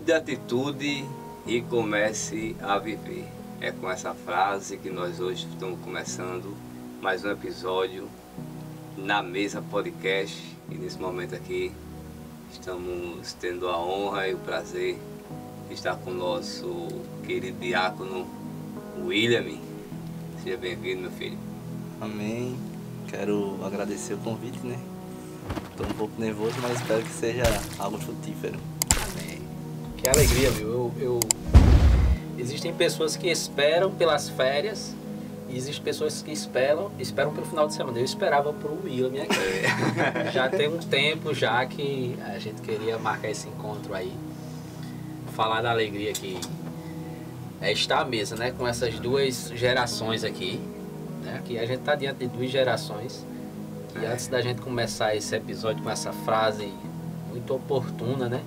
Mude de atitude e comece a viver. É com essa frase que nós hoje estamos começando mais um episódio na Mesa Podcast. E nesse momento aqui estamos tendo a honra e o prazer de estar com o nosso querido diácono William. Seja bem-vindo, meu filho. Amém. Quero agradecer o convite, né? Estou um pouco nervoso, mas espero que seja algo frutífero. Amém. Que alegria, viu? Existem pessoas que esperam pelas férias e existem pessoas que esperam pelo final de semana. Eu esperava pro William aqui. Já tem um tempo já que a gente queria marcar esse encontro aí. Falar da alegria que é estar à mesa, né? Com essas duas gerações aqui. Né? Que a gente está diante de duas gerações. E antes da gente começar esse episódio com essa frase muito oportuna, né?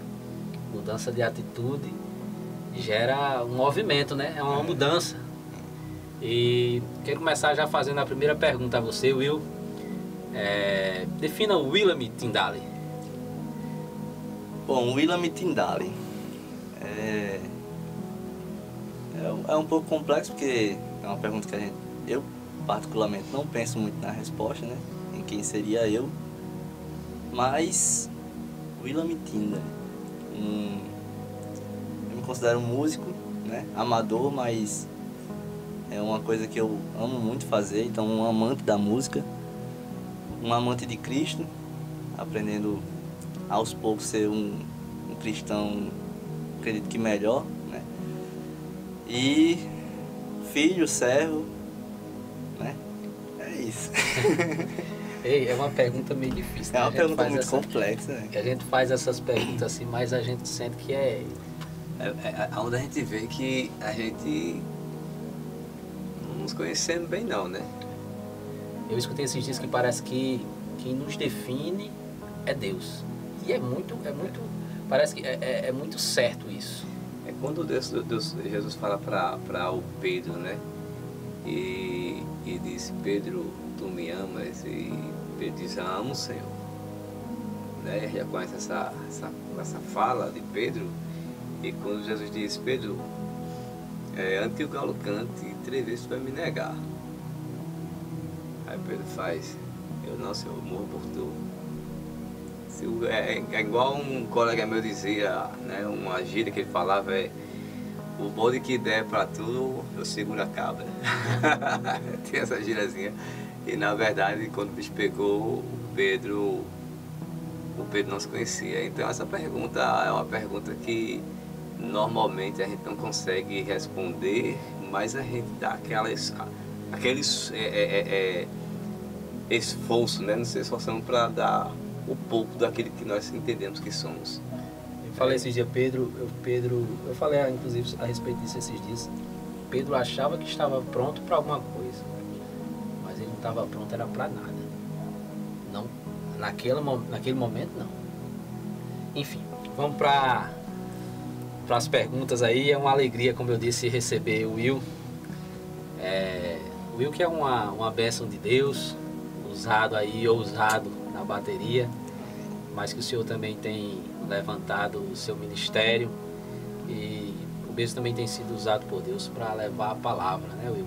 Mudança de atitude gera um movimento, né? É uma mudança. E quero começar já fazendo a primeira pergunta a você, Will. Defina o William Tindale. Bom, o William Tindale é um pouco complexo, porque é uma pergunta que eu particularmente não penso muito na resposta, né? Em quem seria eu. Mas William Tindale, eu me considero um músico, né? Amador, mas é uma coisa que eu amo muito fazer. Então, um amante da música, um amante de Cristo, aprendendo aos poucos ser um cristão, acredito que melhor, né? E filho, servo, né? É isso. Ei, é uma pergunta meio difícil, né? É uma pergunta muito complexa, né? A gente faz essas perguntas assim, mas a gente sente que é onde a gente vê que a gente não nos conhecemos bem não, né? Eu escutei esses dias que parece que quem nos define é Deus. E parece que é muito certo isso. É quando Jesus fala para o Pedro, né? E disse: Pedro, tu me amas? E Pedro diz: amo o Senhor. Né? Já conhece essa fala de Pedro. E quando Jesus diz: Pedro, antes que o galo cante, 3 vezes tu vai me negar. Aí Pedro faz: eu não, Senhor, morro por tu. É igual um colega meu dizia, né? Uma gíria que ele falava o bode que der pra tu, eu seguro a cabra. Tem essa gíriazinha. E na verdade, quando o bicho pegou, o Pedro não se conhecia. Então essa pergunta é uma pergunta que normalmente a gente não consegue responder, mas a gente dá aquele esforço, né? Nos esforçando para dar o pouco daquilo que nós entendemos que somos. Eu falei esses dias, eu falei inclusive a respeito disso esses dias. Pedro achava que estava pronto para alguma coisa, mas ele não estava pronto, era para nada. Não, naquele momento não. Enfim, vamos para as perguntas aí. É uma alegria, como eu disse, receber o Will. O Will que é uma bênção de Deus, ousado na bateria, mas que o Senhor também tem levantado o seu ministério e o mesmo também tem sido usado por Deus para levar a palavra, né, Will?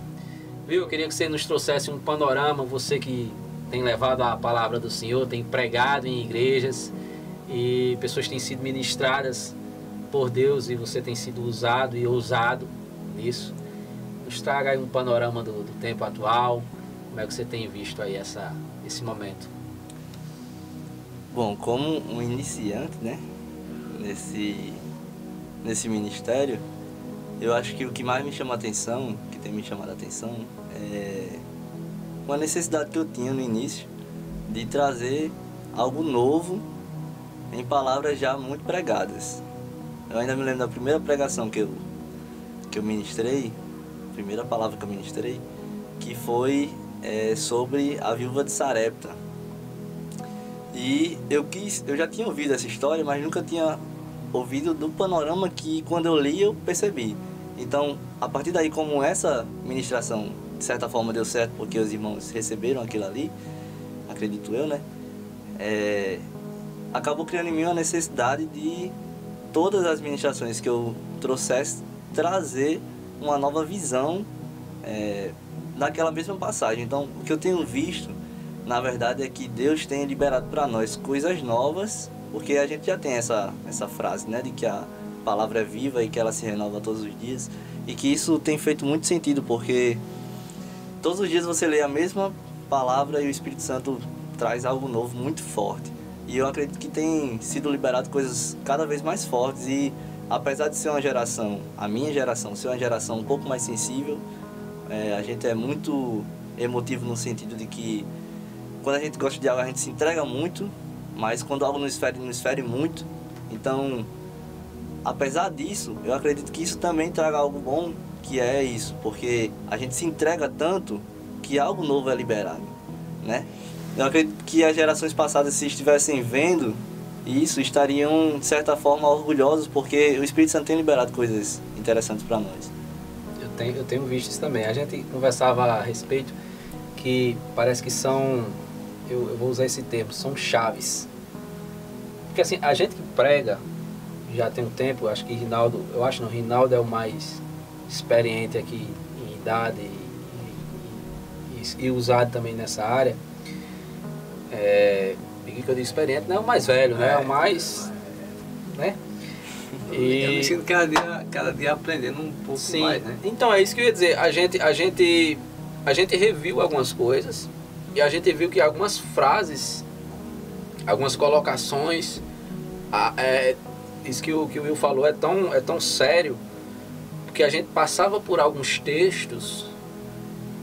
Will, eu queria que você nos trouxesse um panorama, você que tem levado a palavra do Senhor, tem pregado em igrejas e pessoas têm sido ministradas por Deus e você tem sido usado e ousado nisso. Nos traga aí um panorama do tempo atual, como é que você tem visto aí esse momento? Bom, como um iniciante, né, nesse ministério, eu acho que o que mais me chama a atenção, que tem me chamado a atenção, é uma necessidade que eu tinha no início de trazer algo novo em palavras já muito pregadas. Eu ainda me lembro da primeira pregação que eu ministrei, a primeira palavra que eu ministrei, que foi sobre a viúva de Sarepta. E eu já tinha ouvido essa história, mas nunca tinha ouvido do panorama que quando eu li eu percebi. Então, a partir daí, como essa ministração de certa forma deu certo porque os irmãos receberam aquilo ali, acredito eu, né? Acabou criando em mim uma necessidade de todas as ministrações que eu trouxesse, trazer uma nova visão daquela mesma passagem. Então, o que eu tenho visto, na verdade, é que Deus tem liberado para nós coisas novas, porque a gente já tem essa frase, né, de que a palavra é viva e que ela se renova todos os dias, e que isso tem feito muito sentido, porque todos os dias você lê a mesma palavra e o Espírito Santo traz algo novo muito forte. E eu acredito que tem sido liberado coisas cada vez mais fortes, e apesar de ser uma geração, a minha geração, ser uma geração um pouco mais sensível, a gente é muito emotivo no sentido de que quando a gente gosta de algo a gente se entrega muito, mas quando algo nos fere muito. Então, apesar disso, eu acredito que isso também traga algo bom, que é isso, porque a gente se entrega tanto que algo novo é liberado, né? Eu acredito que as gerações passadas, se estivessem vendo isso, estariam, de certa forma, orgulhosos, porque o Espírito Santo tem liberado coisas interessantes para nós. Eu tenho visto isso também. A gente conversava a respeito que parece que são, eu vou usar esse termo, são chaves. Porque assim, a gente que prega já tem um tempo, acho que Rinaldo é o mais experiente aqui em idade e usado também nessa área. E que eu digo experiente, não é o mais velho, né? É o mais, né? E eu me sinto cada dia aprendendo um pouco mais, né? Então é isso que eu ia dizer. A gente reviu algumas coisas e a gente viu que algumas frases, algumas colocações, isso que o Will falou é tão sério, porque a gente passava por alguns textos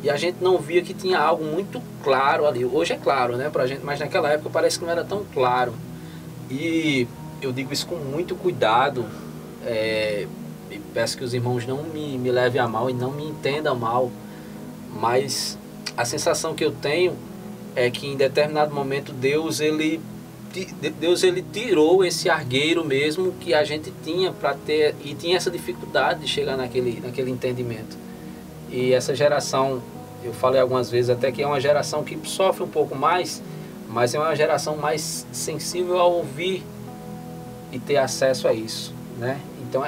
e a gente não via que tinha algo muito claro ali. Hoje é claro, né, pra gente, mas naquela época parece que não era tão claro. E eu digo isso com muito cuidado, e peço que os irmãos não me levem a mal e não me entendam mal, mas a sensação que eu tenho é que em determinado momento Deus ele tirou esse argueiro mesmo que a gente tinha para ter, e tinha essa dificuldade de chegar naquele entendimento. E essa geração, eu falei algumas vezes até que é uma geração que sofre um pouco mais, mas é uma geração mais sensível a ouvir e ter acesso a isso, né? Então,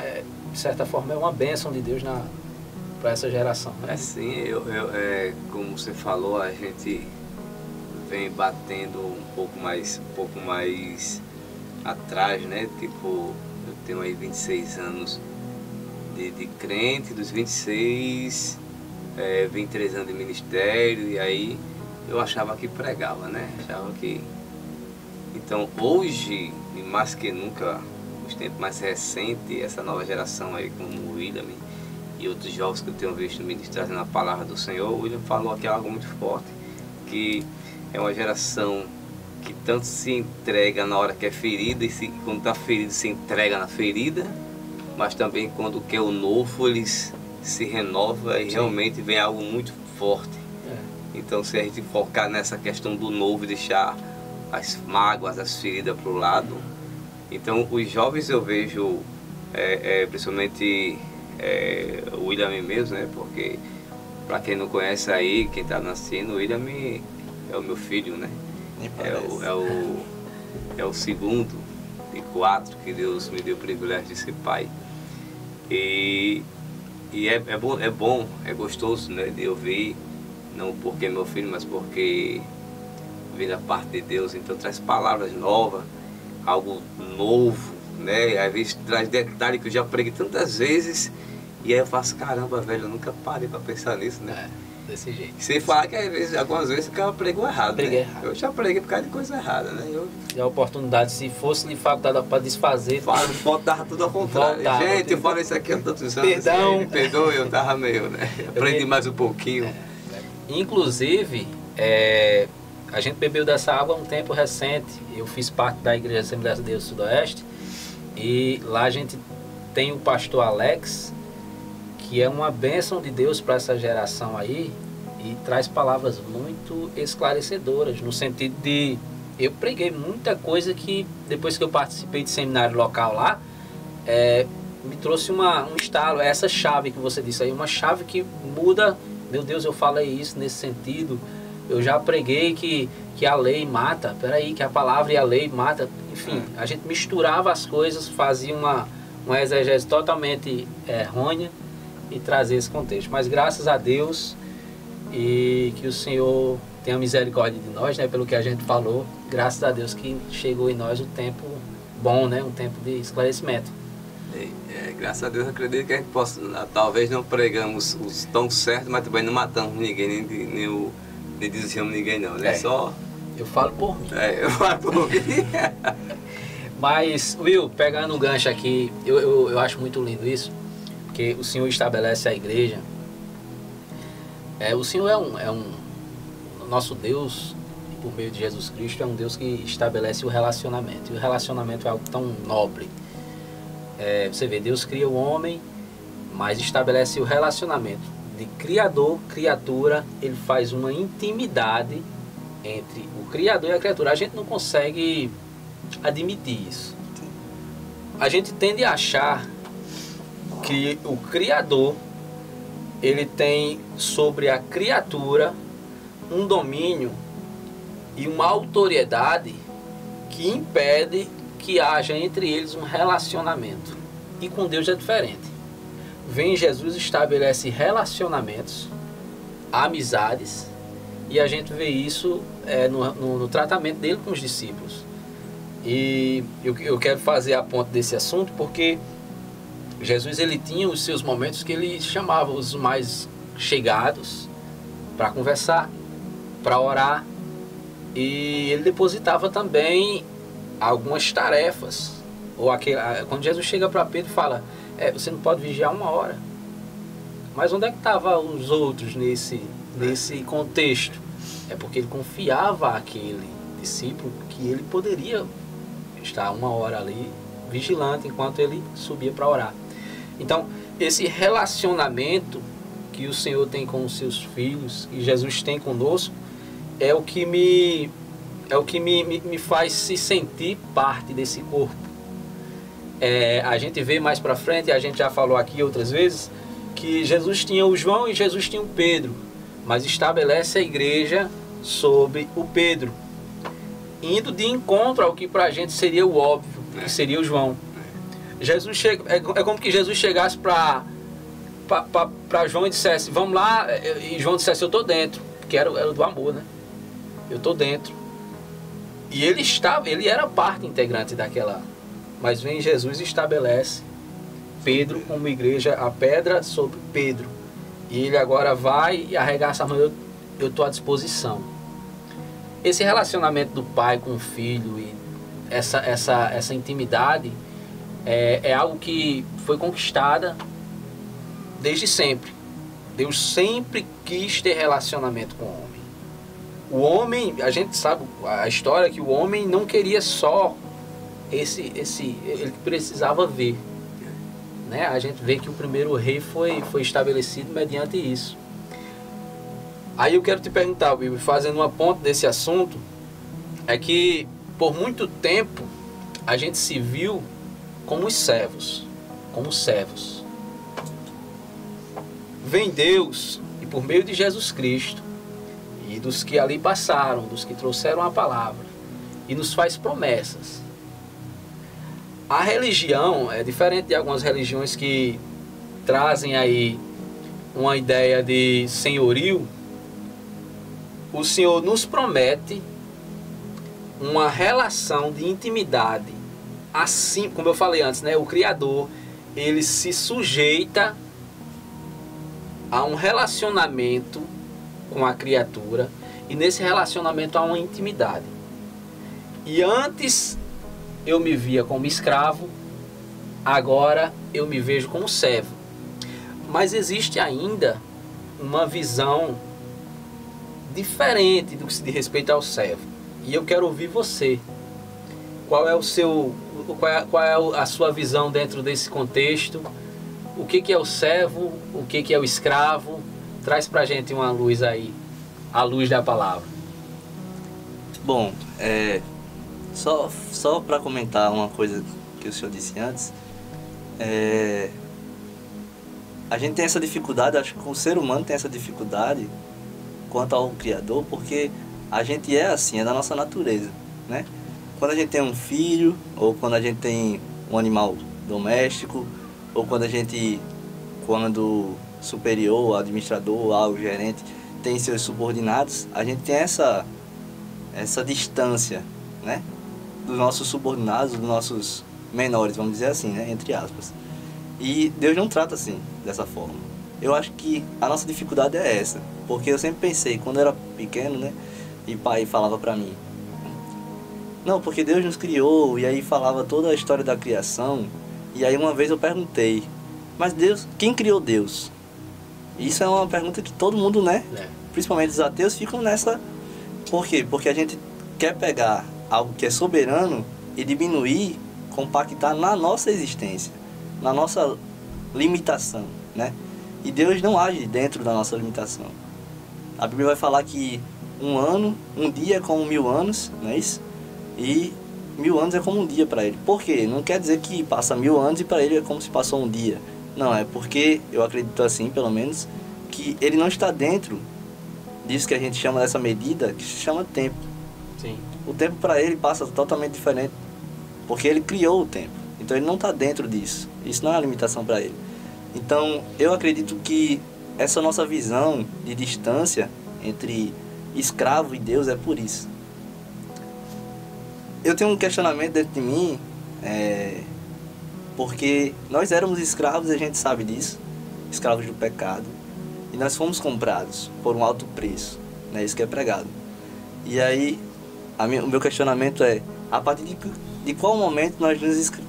de certa forma, é uma bênção de Deus para essa geração, né? Sim, como você falou, a gente vem batendo um pouco mais atrás, né? Tipo, eu tenho aí 26 anos de crente, dos 26, 23 anos de ministério, e aí eu achava que pregava, né? Achava que... Então, hoje, e mais que nunca, os tempos mais recentes, essa nova geração aí, como o William e outros jovens que eu tenho visto ministrar na palavra do Senhor, o William falou aqui algo muito forte, que é uma geração que tanto se entrega na hora que é ferida, e quando está ferido se entrega na ferida, mas também quando quer o novo, eles se renova e realmente vem algo muito forte. Então, se a gente focar nessa questão do novo, deixar as mágoas, as feridas para o lado, então os jovens eu vejo, principalmente o William mesmo, né? Porque para quem não conhece aí, quem está nascendo, o William é o meu filho, né? É o segundo de 4 que Deus me deu o privilégio de ser pai. E é bom, é gostoso, né, de ouvir, não porque é meu filho, mas porque vem da parte de Deus, então traz palavras novas, algo novo, né? Às vezes traz detalhes que eu já preguei tantas vezes, e aí eu faço, caramba, velho, eu nunca parei para pensar nisso, né? Desse jeito. Sem falar que às vezes, algumas vezes o cara pregou errado, Preguei né? errado. Eu já preguei por causa de coisa errada, né? E a oportunidade, se fosse lhe facultada para desfazer... Botava tudo ao contrário. Gente, eu falo isso aqui há tantos anos. Perdão. Me perdoe, eu tava meio, né? Aprendi mais um pouquinho. Inclusive, a gente bebeu dessa água há um tempo recente. Eu fiz parte da Igreja Assembleia de Deus Sudoeste, e lá a gente tem o pastor Alex, que é uma bênção de Deus para essa geração aí, e traz palavras muito esclarecedoras, no sentido de... Eu preguei muita coisa que, depois que eu participei de seminário local lá, me trouxe um estalo, essa chave que você disse aí, uma chave que muda, meu Deus, eu falei isso nesse sentido, Eu já preguei que a lei mata. Peraí, que a palavra e a lei mata. Enfim, a gente misturava as coisas, fazia uma exegese totalmente errônea e trazia esse contexto. Mas graças a Deus, e que o Senhor tenha misericórdia de nós, né, pelo que a gente falou, graças a Deus que chegou em nós o tempo bom, né, um tempo de esclarecimento. Graças a Deus, eu acredito que a gente possa, talvez não pregamos os tão certos, mas também não matamos ninguém, nem desviamos ninguém não, né? Só... Eu falo por mim. Eu falo por mim. Mas, Will, pegando um gancho aqui, eu acho muito lindo isso, porque o Senhor estabelece a igreja. O Senhor o nosso Deus, por meio de Jesus Cristo, é um Deus que estabelece o relacionamento. E o relacionamento é algo tão nobre. Você vê, Deus cria o homem, mas estabelece o relacionamento de criador, criatura. Ele faz uma intimidade entre o criador e a criatura. A gente não consegue admitir isso. A gente tende a achar que o criador, ele tem sobre a criatura um domínio e uma autoridade que impede que haja entre eles um relacionamento. E com Deus é diferente. Vem Jesus, estabelece relacionamentos, amizades, e a gente vê isso no tratamento dele com os discípulos. E eu quero fazer a ponta desse assunto porque Jesus, ele tinha os seus momentos que ele chamava os mais chegados para conversar, para orar, e ele depositava também algumas tarefas. Quando Jesus chega para Pedro e fala, você não pode vigiar 1 hora. Mas onde é que estavam os outros nesse contexto? É porque ele confiava àquele discípulo que ele poderia estar 1 hora ali vigilante enquanto ele subia para orar. Então, esse relacionamento que o Senhor tem com os seus filhos e Jesus tem conosco é o que me faz se sentir parte desse corpo. A gente vê mais para frente, a gente já falou aqui outras vezes, que Jesus tinha o João e Jesus tinha o Pedro, mas estabelece a igreja sobre o Pedro, indo de encontro ao que para a gente seria o óbvio, que seria o João. Jesus chega, é como que Jesus chegasse para João e dissesse, vamos lá, e João dissesse, eu estou dentro, porque era do amor, né? Eu estou dentro. E ele era parte integrante daquela, mas vem Jesus e estabelece Pedro como igreja, a pedra sobre Pedro. E ele agora vai e arregaça a mão, eu estou à disposição. Esse relacionamento do pai com o filho e essa intimidade é algo que foi conquistada desde sempre. Deus sempre quis ter relacionamento com o homem. O homem, a gente sabe a história que o homem não queria só ele precisava ver, né? A gente vê que o primeiro rei foi estabelecido mediante isso. Aí eu quero te perguntar, Will, fazendo uma ponta desse assunto, é que por muito tempo a gente se viu como servos. Vem Deus e por meio de Jesus Cristo e dos que ali passaram, dos que trouxeram a palavra, e nos faz promessas. A religião é diferente de algumas religiões que trazem aí uma ideia de senhorio. O Senhor nos promete uma relação de intimidade. Assim, como eu falei antes, né? O Criador, ele se sujeita a um relacionamento com a criatura, e nesse relacionamento há uma intimidade. E antes eu me via como escravo, agora eu me vejo como servo. Mas existe ainda uma visão diferente do que se diz respeito ao servo. E eu quero ouvir você. Qual é a sua visão dentro desse contexto? O que é o servo? O que é o escravo? Traz pra gente uma luz aí, a luz da palavra. Bom, só para comentar uma coisa que o senhor disse antes, a gente tem essa dificuldade, acho que o ser humano tem essa dificuldade quanto ao Criador, porque a gente é assim, é da nossa natureza, né? Quando a gente tem um filho, ou quando a gente tem um animal doméstico, ou quando superior, administrador, algo, gerente, tem seus subordinados, a gente tem essa distância, né? Dos nossos subordinados, dos nossos menores, vamos dizer assim, né? Entre aspas. E Deus não trata assim, dessa forma. Eu acho que a nossa dificuldade é essa, porque eu sempre pensei, quando eu era pequeno, né? E pai falava pra mim, não, porque Deus nos criou, e aí falava toda a história da criação, e aí uma vez eu perguntei, mas Deus, quem criou Deus? Isso é uma pergunta que todo mundo, né? Principalmente os ateus ficam nessa. Por quê? Porque a gente quer pegar algo que é soberano e diminuir, compactar na nossa existência, na nossa limitação, né? E Deus não age dentro da nossa limitação. A Bíblia vai falar que um dia é como 1000 anos, não é isso? E 1000 anos é como um dia para ele. Por quê? Não quer dizer que passa 1000 anos e para ele é como se passou um dia. Não, é porque eu acredito assim, pelo menos, que ele não está dentro disso que a gente chama dessa medida, que se chama tempo. Sim. O tempo para ele passa totalmente diferente, porque ele criou o tempo. Então ele não está dentro disso. Isso não é uma limitação para ele. Então eu acredito que essa nossa visão de distância entre escravo e Deus é por isso. Eu tenho um questionamento dentro de mim, porque nós éramos escravos e a gente sabe disso, escravos do pecado, e nós fomos comprados por um alto preço, né? Isso que é pregado. E aí, o meu questionamento é, a partir de qual momento nós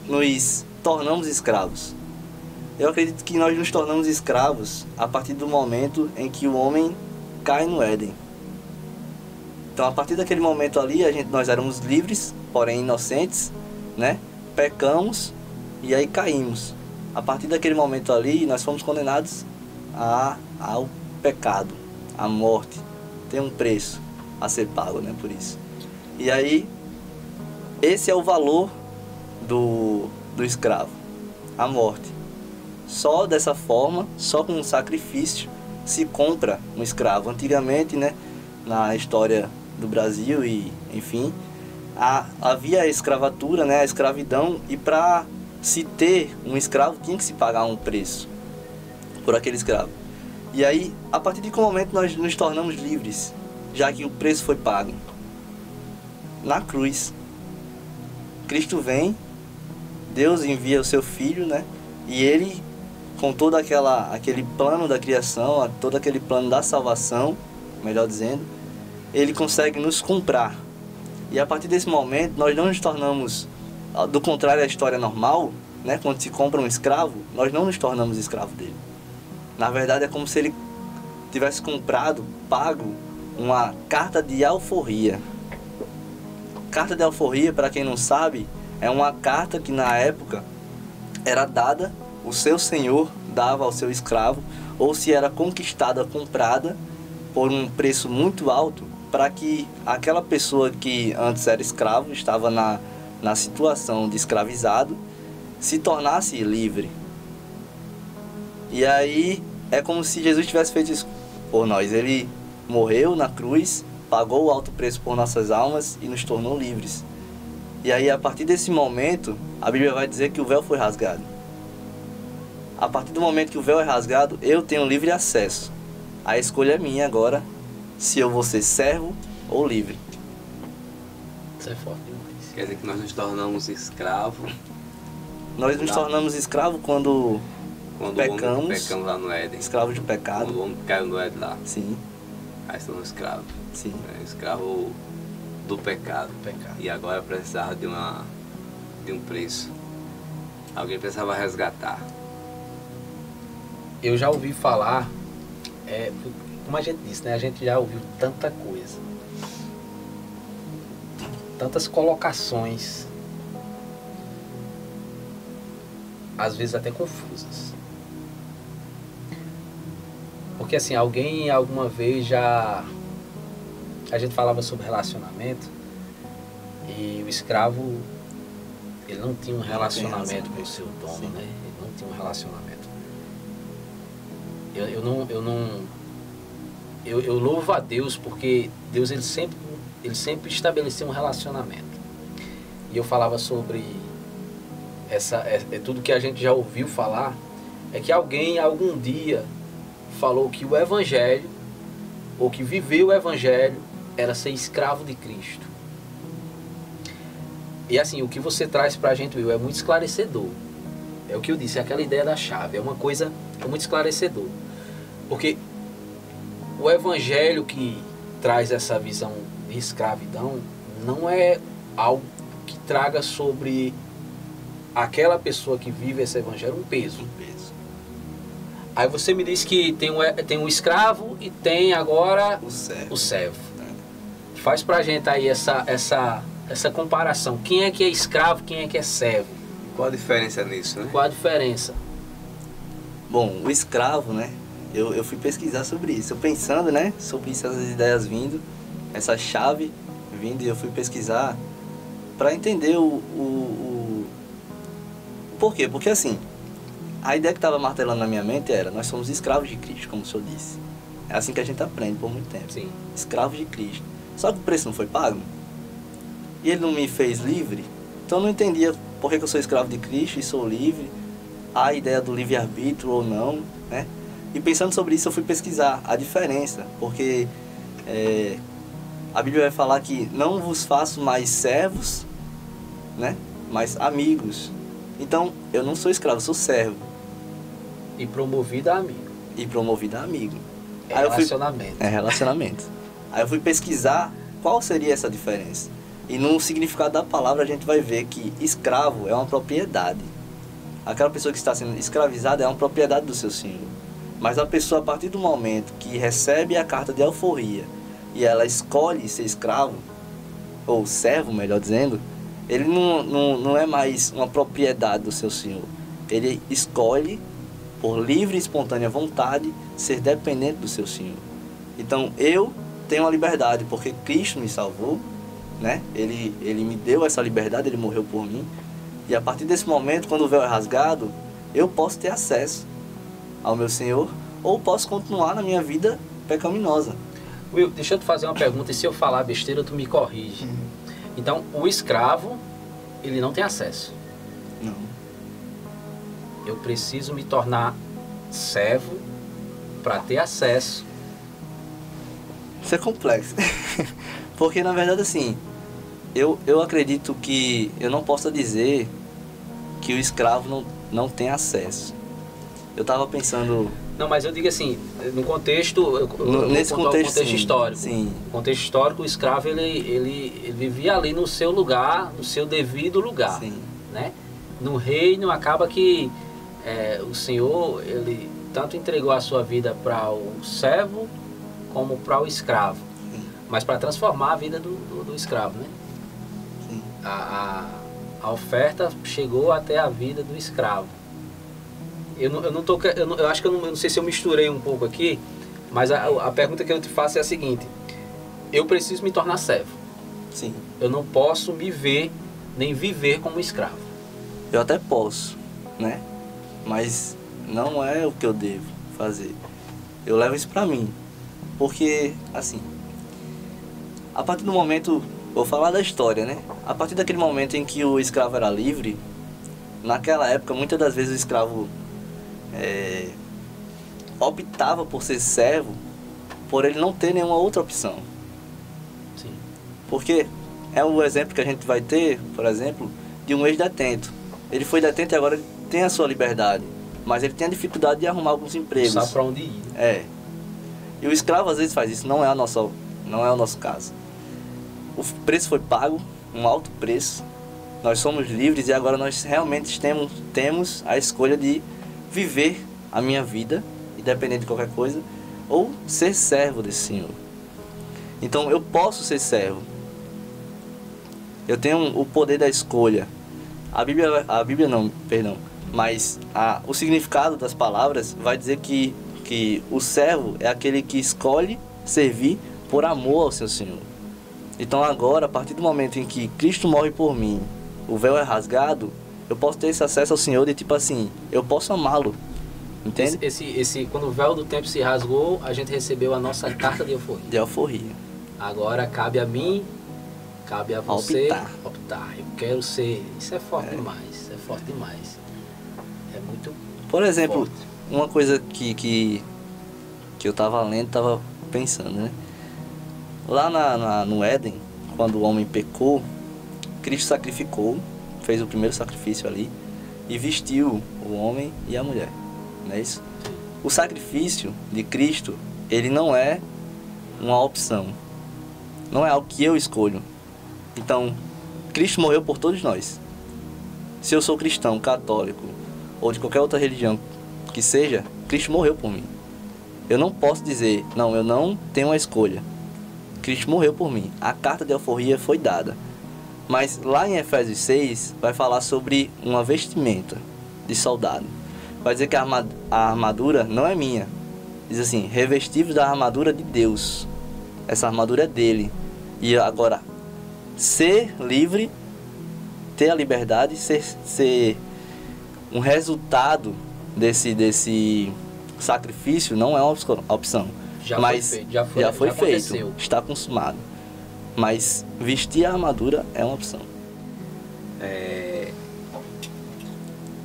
nos tornamos escravos? Eu acredito que nós nos tornamos escravos a partir do momento em que o homem cai no Éden. Então, a partir daquele momento ali, nós éramos livres, porém inocentes, né? Pecamos e aí caímos. A partir daquele momento ali, nós fomos condenados ao pecado, à morte. Tem um preço a ser pago, né? Por isso. E aí, esse é o valor do escravo, a morte. Só dessa forma, só com um sacrifício, se compra um escravo. Antigamente, né? Na história do Brasil e, enfim, havia a escravatura, né, a escravidão, e para se ter um escravo tinha que se pagar um preço por aquele escravo. E aí, a partir de que momento nós nos tornamos livres, já que o preço foi pago? Na cruz. Cristo vem, Deus envia o seu Filho, né, e ele, com todo aquele plano da criação, todo aquele plano da salvação, melhor dizendo, ele consegue nos comprar. E a partir desse momento, nós não nos tornamos, do contrário à história normal, né? Quando se compra um escravo, nós não nos tornamos escravos dele. Na verdade, é como se ele tivesse comprado, pago, uma carta de alforria. Carta de alforria, para quem não sabe, é uma carta que na época era dada, o seu senhor dava ao seu escravo, ou se era conquistada, comprada, por um preço muito alto, para que aquela pessoa que antes era escravo, estava na situação de escravizado, se tornasse livre. E aí é como se Jesus tivesse feito isso por nós. Ele morreu na cruz, pagou o alto preço por nossas almas e nos tornou livres. E aí, a partir desse momento, a Bíblia vai dizer que o véu foi rasgado. A partir do momento que o véu é rasgado, eu tenho livre acesso. A escolha é minha agora, se eu vou ser servo ou livre. Isso é forte demais. Quer dizer que nós nos tornamos escravos. Nós nos tornamos escravos quando pecamos lá no Éden. Escravos de pecado. Quando o homem caiu no Éden lá. Sim. Aí somos escravos. Sim. Escravo do pecado. Pecado. E agora precisava de um preço. Alguém precisava resgatar. Eu já ouvi falar, como a gente disse, né? A gente já ouviu tanta coisa. Tantas colocações. Às vezes até confusas. Porque assim, alguém alguma vez já... A gente falava sobre relacionamento e o escravo, ele não tinha um relacionamento com o seu dono, Sim. né? Ele não tinha um relacionamento. eu louvo a Deus porque Deus ele sempre estabeleceu um relacionamento. E eu falava sobre tudo que a gente já ouviu falar, é que alguém algum dia falou que o Evangelho, ou que viver o Evangelho, era ser escravo de Cristo. E assim, o que você traz pra gente, Will, é muito esclarecedor. É o que eu disse, é aquela ideia da chave, é uma coisa muito esclarecedor. Porque o Evangelho que traz essa visão de escravidão não é algo que traga sobre aquela pessoa que vive esse Evangelho um peso. Aí você me diz que tem um escravo e tem agora o servo. Faz pra gente aí essa comparação. Quem é que é escravo, quem é que é servo? Qual a diferença nisso, né? Qual a diferença? Bom, o escravo, né? Eu fui pesquisar sobre isso. Eu pensando, né? Sobre isso, essas ideias vindo, essa chave vindo, e eu fui pesquisar para entender o porquê. Porque assim, a ideia que estava martelando na minha mente era: nós somos escravos de Cristo, como o senhor disse. É assim que a gente aprende por muito tempo. Sim. Escravos de Cristo. Só que o preço não foi pago. E ele não me fez livre. Então eu não entendia por que eu sou escravo de Cristo e sou livre. A ideia do livre-arbítrio ou não, né? E pensando sobre isso, eu fui pesquisar a diferença. Porque a Bíblia vai falar que não vos faço mais servos, né? Mas amigos. Então, eu não sou escravo, eu sou servo. E promovido a amigo. E promovido a amigo. É relacionamento. É relacionamento. Aí eu fui pesquisar qual seria essa diferença. E no significado da palavra a gente vai ver que escravo é uma propriedade. Aquela pessoa que está sendo escravizada é uma propriedade do seu senhor. Mas a pessoa, a partir do momento que recebe a carta de alforria e ela escolhe ser escravo, ou servo, melhor dizendo, ele não é mais uma propriedade do seu senhor. Ele escolhe, por livre e espontânea vontade, ser dependente do seu senhor. Então eu tenho a liberdade porque Cristo me salvou, né? Ele me deu essa liberdade, ele morreu por mim. E a partir desse momento, quando o véu é rasgado, eu posso ter acesso ao meu Senhor, ou posso continuar na minha vida pecaminosa. Will, deixa eu te fazer uma pergunta, e se eu falar besteira, tu me corrige. Então, o escravo, ele não tem acesso. Não. Eu preciso me tornar servo para ter acesso. Isso é complexo. Porque, na verdade, assim, eu acredito que eu não posso dizer que o escravo não tem acesso. Eu estava pensando... Não, mas eu digo assim, no contexto... Nesse contexto, contexto histórico. Sim. No contexto histórico, o escravo, ele vivia ali no seu lugar, no seu devido lugar. Sim. Né? No reino, acaba que o Senhor, ele tanto entregou a sua vida para o servo, como para o escravo. Sim. Mas para transformar a vida do escravo, né? Sim. A oferta chegou até a vida do escravo. Eu acho que eu não sei se eu misturei um pouco aqui, mas a pergunta que eu te faço é a seguinte: eu preciso me tornar servo. Sim. Eu não posso me ver nem viver como escravo. Eu até posso, né? Mas não é o que eu devo fazer. Eu levo isso pra mim. Porque, assim, a partir do momento, vou falar da história, né? A partir daquele momento em que o escravo era livre, naquela época, muitas das vezes o escravo optava por ser servo, por ele não ter nenhuma outra opção. Sim. Porque é o exemplo que a gente vai ter, por exemplo, de um ex-detento. Ele foi detento e agora ele tem a sua liberdade, mas ele tem a dificuldade de arrumar alguns empregos. Sabe para onde ir. É. E o escravo às vezes faz isso, não é o nosso caso. O preço foi pago, um alto preço. Nós somos livres e agora nós realmente temos a escolha de viver a minha vida, independente de qualquer coisa, ou ser servo desse Senhor. Então eu posso ser servo. Eu tenho o poder da escolha. A Bíblia não, perdão, mas o significado das palavras vai dizer que o servo é aquele que escolhe servir por amor ao seu Senhor. Então agora, a partir do momento em que Cristo morre por mim, o véu é rasgado, eu posso ter esse acesso ao Senhor de tipo assim, eu posso amá-lo, Entende? Quando o véu do tempo se rasgou, a gente recebeu a nossa carta de alforria. De alforria. Agora cabe a mim, cabe a você optar. Eu quero ser. Isso é forte demais. É forte demais. É muito. Por exemplo, forte. uma coisa que eu tava lendo, tava pensando, né? Lá no Éden, quando o homem pecou, Cristo sacrificou, fez o primeiro sacrifício ali e vestiu o homem e a mulher, não é isso? O sacrifício de Cristo, ele não é uma opção, não é algo que eu escolho. Então, Cristo morreu por todos nós. Se eu sou cristão, católico ou de qualquer outra religião que seja, Cristo morreu por mim. Eu não posso dizer, não, eu não tenho uma escolha. Cristo morreu por mim. A carta de alforria foi dada. Mas lá em Efésios 6 vai falar sobre uma vestimenta de soldado. Vai dizer que a armadura não é minha. Diz assim, revestivos da armadura de Deus. Essa armadura é dele. E agora, ser livre, ter a liberdade, ser um resultado desse sacrifício não é uma opção. Mas já foi feito, está consumado. Mas vestir a armadura é uma opção.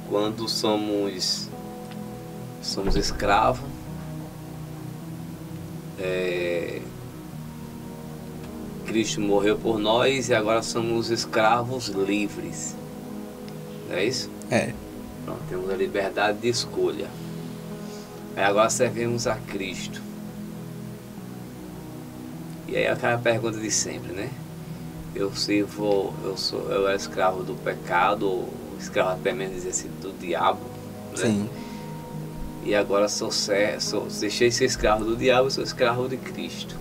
Quando somos escravos, Cristo morreu por nós e agora somos escravos livres. Não é isso? Pronto, temos a liberdade de escolha. Aí agora servimos a Cristo. E aí aquela pergunta de sempre, né? Eu era escravo do pecado, ou escravo até mesmo dizer assim, do diabo, né? Sim. E agora deixei de ser escravo do diabo e sou escravo de Cristo.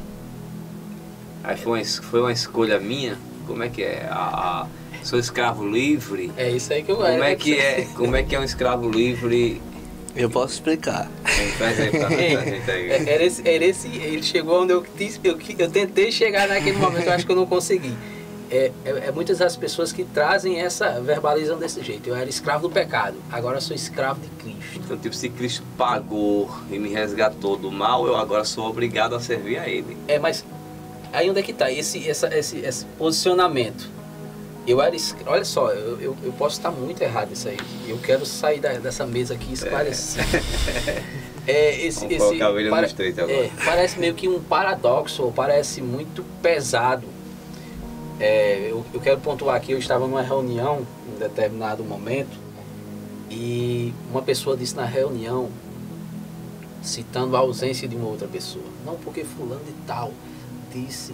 Aí foi uma escolha minha? Como é que é? Sou escravo livre? É isso aí que eu Como é que é um escravo livre? Eu posso explicar. Traz aí pra gente aí. Ele chegou onde eu tentei chegar naquele momento, eu acho que eu não consegui. Muitas das pessoas que trazem verbalizam desse jeito. Eu era escravo do pecado, agora eu sou escravo de Cristo. Então, tipo, se Cristo pagou e me resgatou do mal, eu agora sou obrigado a servir a Ele. Mas aí onde é que está esse posicionamento? Olha só, eu posso estar muito errado nisso aí. Eu quero sair dessa mesa aqui e esclarecer. Vamos colocar o William no estreito agora. Parece meio que um paradoxo, parece muito pesado. Eu quero pontuar aqui, eu estava numa reunião em determinado momento e uma pessoa disse na reunião, citando a ausência de uma outra pessoa, não porque fulano de tal disse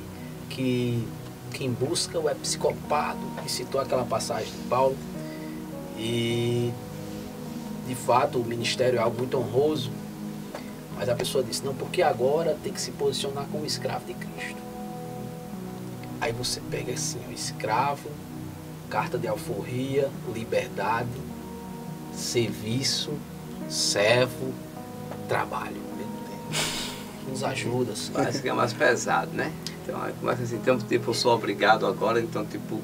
que quem busca é psicopado, e citou aquela passagem de Paulo. E de fato o ministério é algo muito honroso, mas a pessoa disse, não, porque agora tem que se posicionar como escravo de Cristo. Aí você pega assim, o escravo, carta de alforria, liberdade, serviço, servo, trabalho. Meu Deus, nos ajuda. Parece que é mais pesado, né? Então, aí começa assim, então, tipo, eu sou obrigado agora, então, tipo,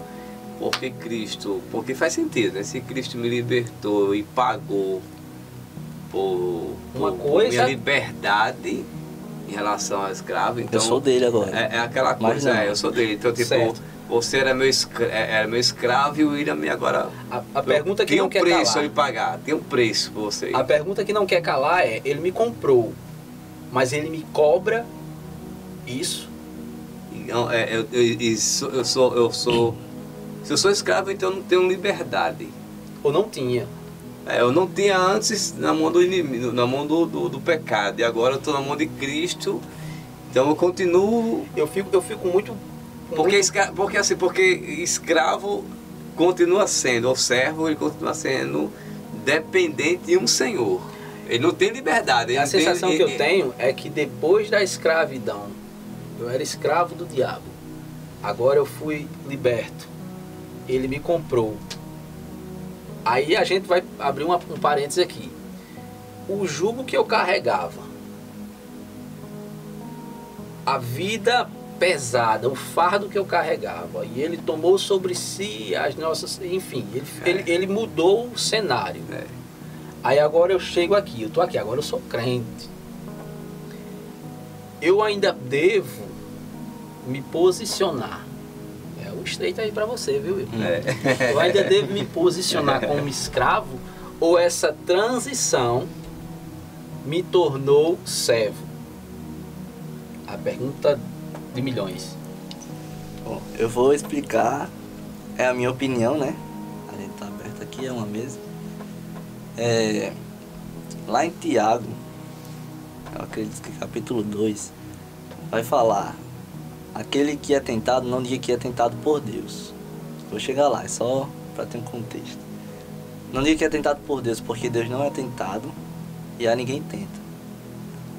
porque Cristo, porque faz sentido, né? Se Cristo me libertou e pagou por minha liberdade em relação ao escravo, então... Eu sou dele agora. É aquela coisa, eu sou dele. Então, tipo, certo. Você era meu escravo e o William agora... A pergunta que não quer calar... Tem um preço a ele pagar, tem um preço por você. A pergunta que não quer calar é, ele me comprou, mas ele me cobra isso? Se eu sou escravo, então eu não tenho liberdade. Ou não tinha? Eu não tinha antes na mão do inimigo, na mão do pecado. E agora eu estou na mão de Cristo. Então eu continuo. Eu fico muito. Porque escravo continua sendo, ou servo, ele continua sendo dependente de um senhor. Ele não tem liberdade. A sensação que eu tenho é que depois da escravidão, eu era escravo do diabo. Agora eu fui liberto. Ele me comprou. Aí a gente vai abrir um parênteses aqui. O jugo que eu carregava, a vida pesada, o fardo que eu carregava, e ele tomou sobre si as nossas... Enfim, ele mudou o cenário. Aí agora eu chego aqui, eu tô aqui, agora eu sou crente. Eu ainda devo me posicionar. É o estreito aí pra você, viu, Will? Eu ainda devo me posicionar como escravo, ou essa transição me tornou servo? A pergunta de milhões. Bom, eu vou explicar, é a minha opinião, né? A gente tá aberto aqui, é uma mesa. Lá em Tiago, eu acredito que capítulo 2, vai falar: aquele que é tentado, não diga que é tentado por Deus. Vou chegar lá, é só para ter um contexto. Não diga que é tentado por Deus, porque Deus não é tentado e a ninguém tenta.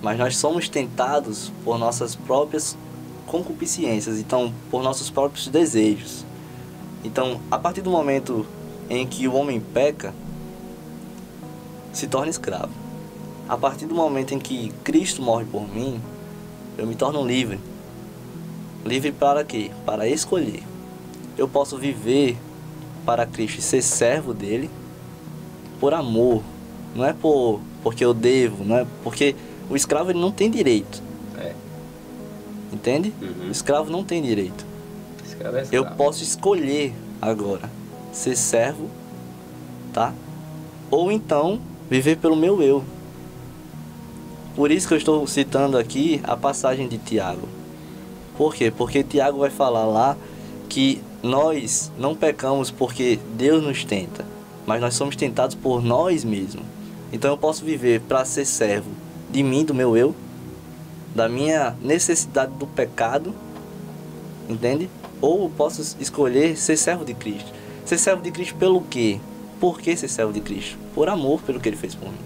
Mas nós somos tentados por nossas próprias concupiscências, então por nossos próprios desejos. Então, a partir do momento em que o homem peca, se torna escravo. A partir do momento em que Cristo morre por mim, eu me torno livre. Livre para quê? Para escolher. Eu posso viver para Cristo e ser servo dele por amor. Não é porque eu devo, não é porque o escravo ele não tem direito. Entende? O escravo não tem direito. Escravo é escravo. Eu posso escolher agora ser servo, tá? Ou então viver pelo meu eu. Por isso que eu estou citando aqui a passagem de Tiago. Por quê? Porque Tiago vai falar lá que nós não pecamos porque Deus nos tenta, mas nós somos tentados por nós mesmos. Então eu posso viver para ser servo de mim, do meu eu, da minha necessidade do pecado, entende? Ou eu posso escolher ser servo de Cristo. Ser servo de Cristo pelo quê? Por que ser servo de Cristo? Por amor pelo que ele fez por mim.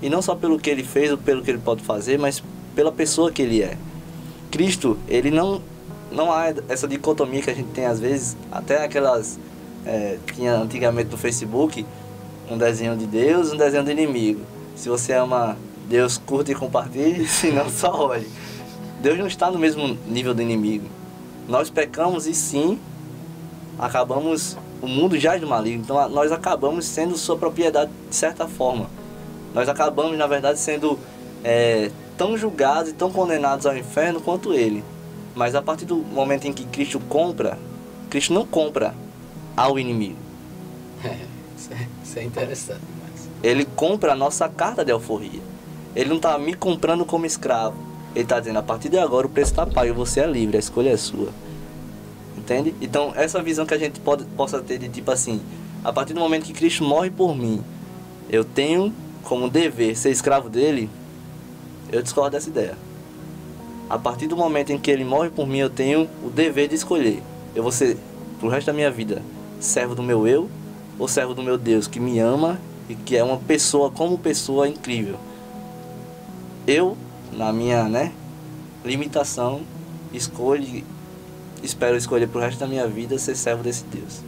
E não só pelo que ele fez ou pelo que ele pode fazer, mas pela pessoa que ele é. Cristo, ele não há essa dicotomia que a gente tem às vezes, até aquelas, tinha antigamente no Facebook, um desenho de Deus, um desenho do inimigo. Se você ama Deus, curta e compartilhe, se não, só olhe. Deus não está no mesmo nível do inimigo. Nós pecamos e sim, acabamos, o mundo jaz do maligno, então nós acabamos sendo sua propriedade de certa forma. Nós acabamos, na verdade, sendo tão julgados e tão condenados ao inferno quanto ele. Mas a partir do momento em que Cristo compra, Cristo não compra ao inimigo. Isso é interessante demais. Ele compra a nossa carta de alforria. Ele não está me comprando como escravo. Ele está dizendo: a partir de agora o preço está pago, você é livre, a escolha é sua. Entende? Então essa visão que a gente possa ter de tipo assim, a partir do momento que Cristo morre por mim, eu tenho como dever ser escravo dele, eu discordo dessa ideia. A partir do momento em que ele morre por mim, eu tenho o dever de escolher. Eu vou ser, pro resto da minha vida, servo do meu eu ou servo do meu Deus, que me ama e que é uma pessoa, como pessoa, incrível. Eu, na minha limitação, espero escolher pro resto da minha vida ser servo desse Deus.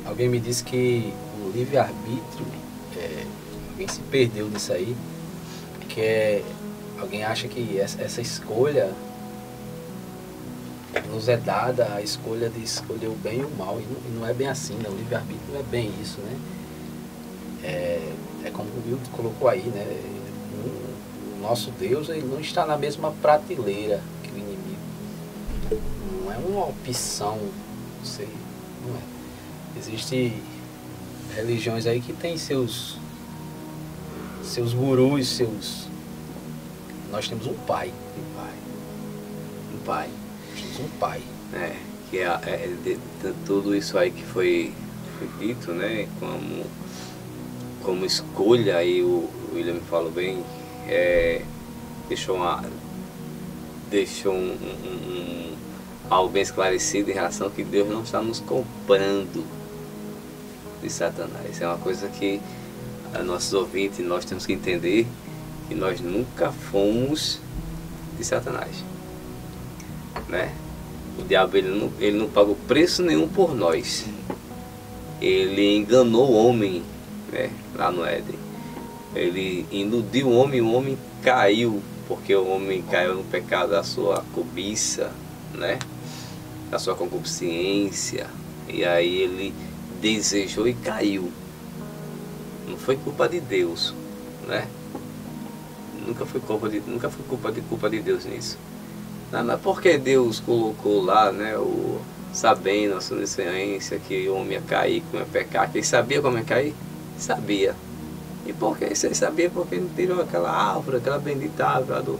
Alguém me disse que o livre-arbítrio, alguém se perdeu nisso aí, porque alguém acha que essa escolha nos é dada, a escolha de escolher o bem e o mal, e não é bem assim, né? O livre-arbítrio não é bem isso, né? É como o Wilton colocou aí, né? O nosso Deus, ele não está na mesma prateleira que o inimigo. Não é uma opção, não sei, não é. Existem religiões aí que tem seus gurus, Nós temos um pai. Um pai. Nós temos um pai. Que de tudo isso aí que foi dito, né? Como escolha, aí o William me falou bem, deixou algo bem esclarecido em relação a que Deus não está nos comprando de Satanás. É uma coisa que nossos ouvintes, nós temos que entender, que nós nunca fomos de Satanás, né? O diabo ele não pagou preço nenhum por nós. Ele enganou o homem, né, lá no Éden. Ele iludiu o homem caiu, porque o homem caiu no pecado da sua cobiça, né, da sua concupiscência, e aí ele desejou e caiu, Não foi culpa de Deus, né? Nunca foi culpa de Deus nisso. Não, mas porque Deus colocou lá, né, sabendo a sua onisciência, que o homem ia cair, que o homem ia pecar, que ele sabia como ia cair? Sabia. E por que você sabia? Porque ele tirou aquela árvore, aquela bendita árvore.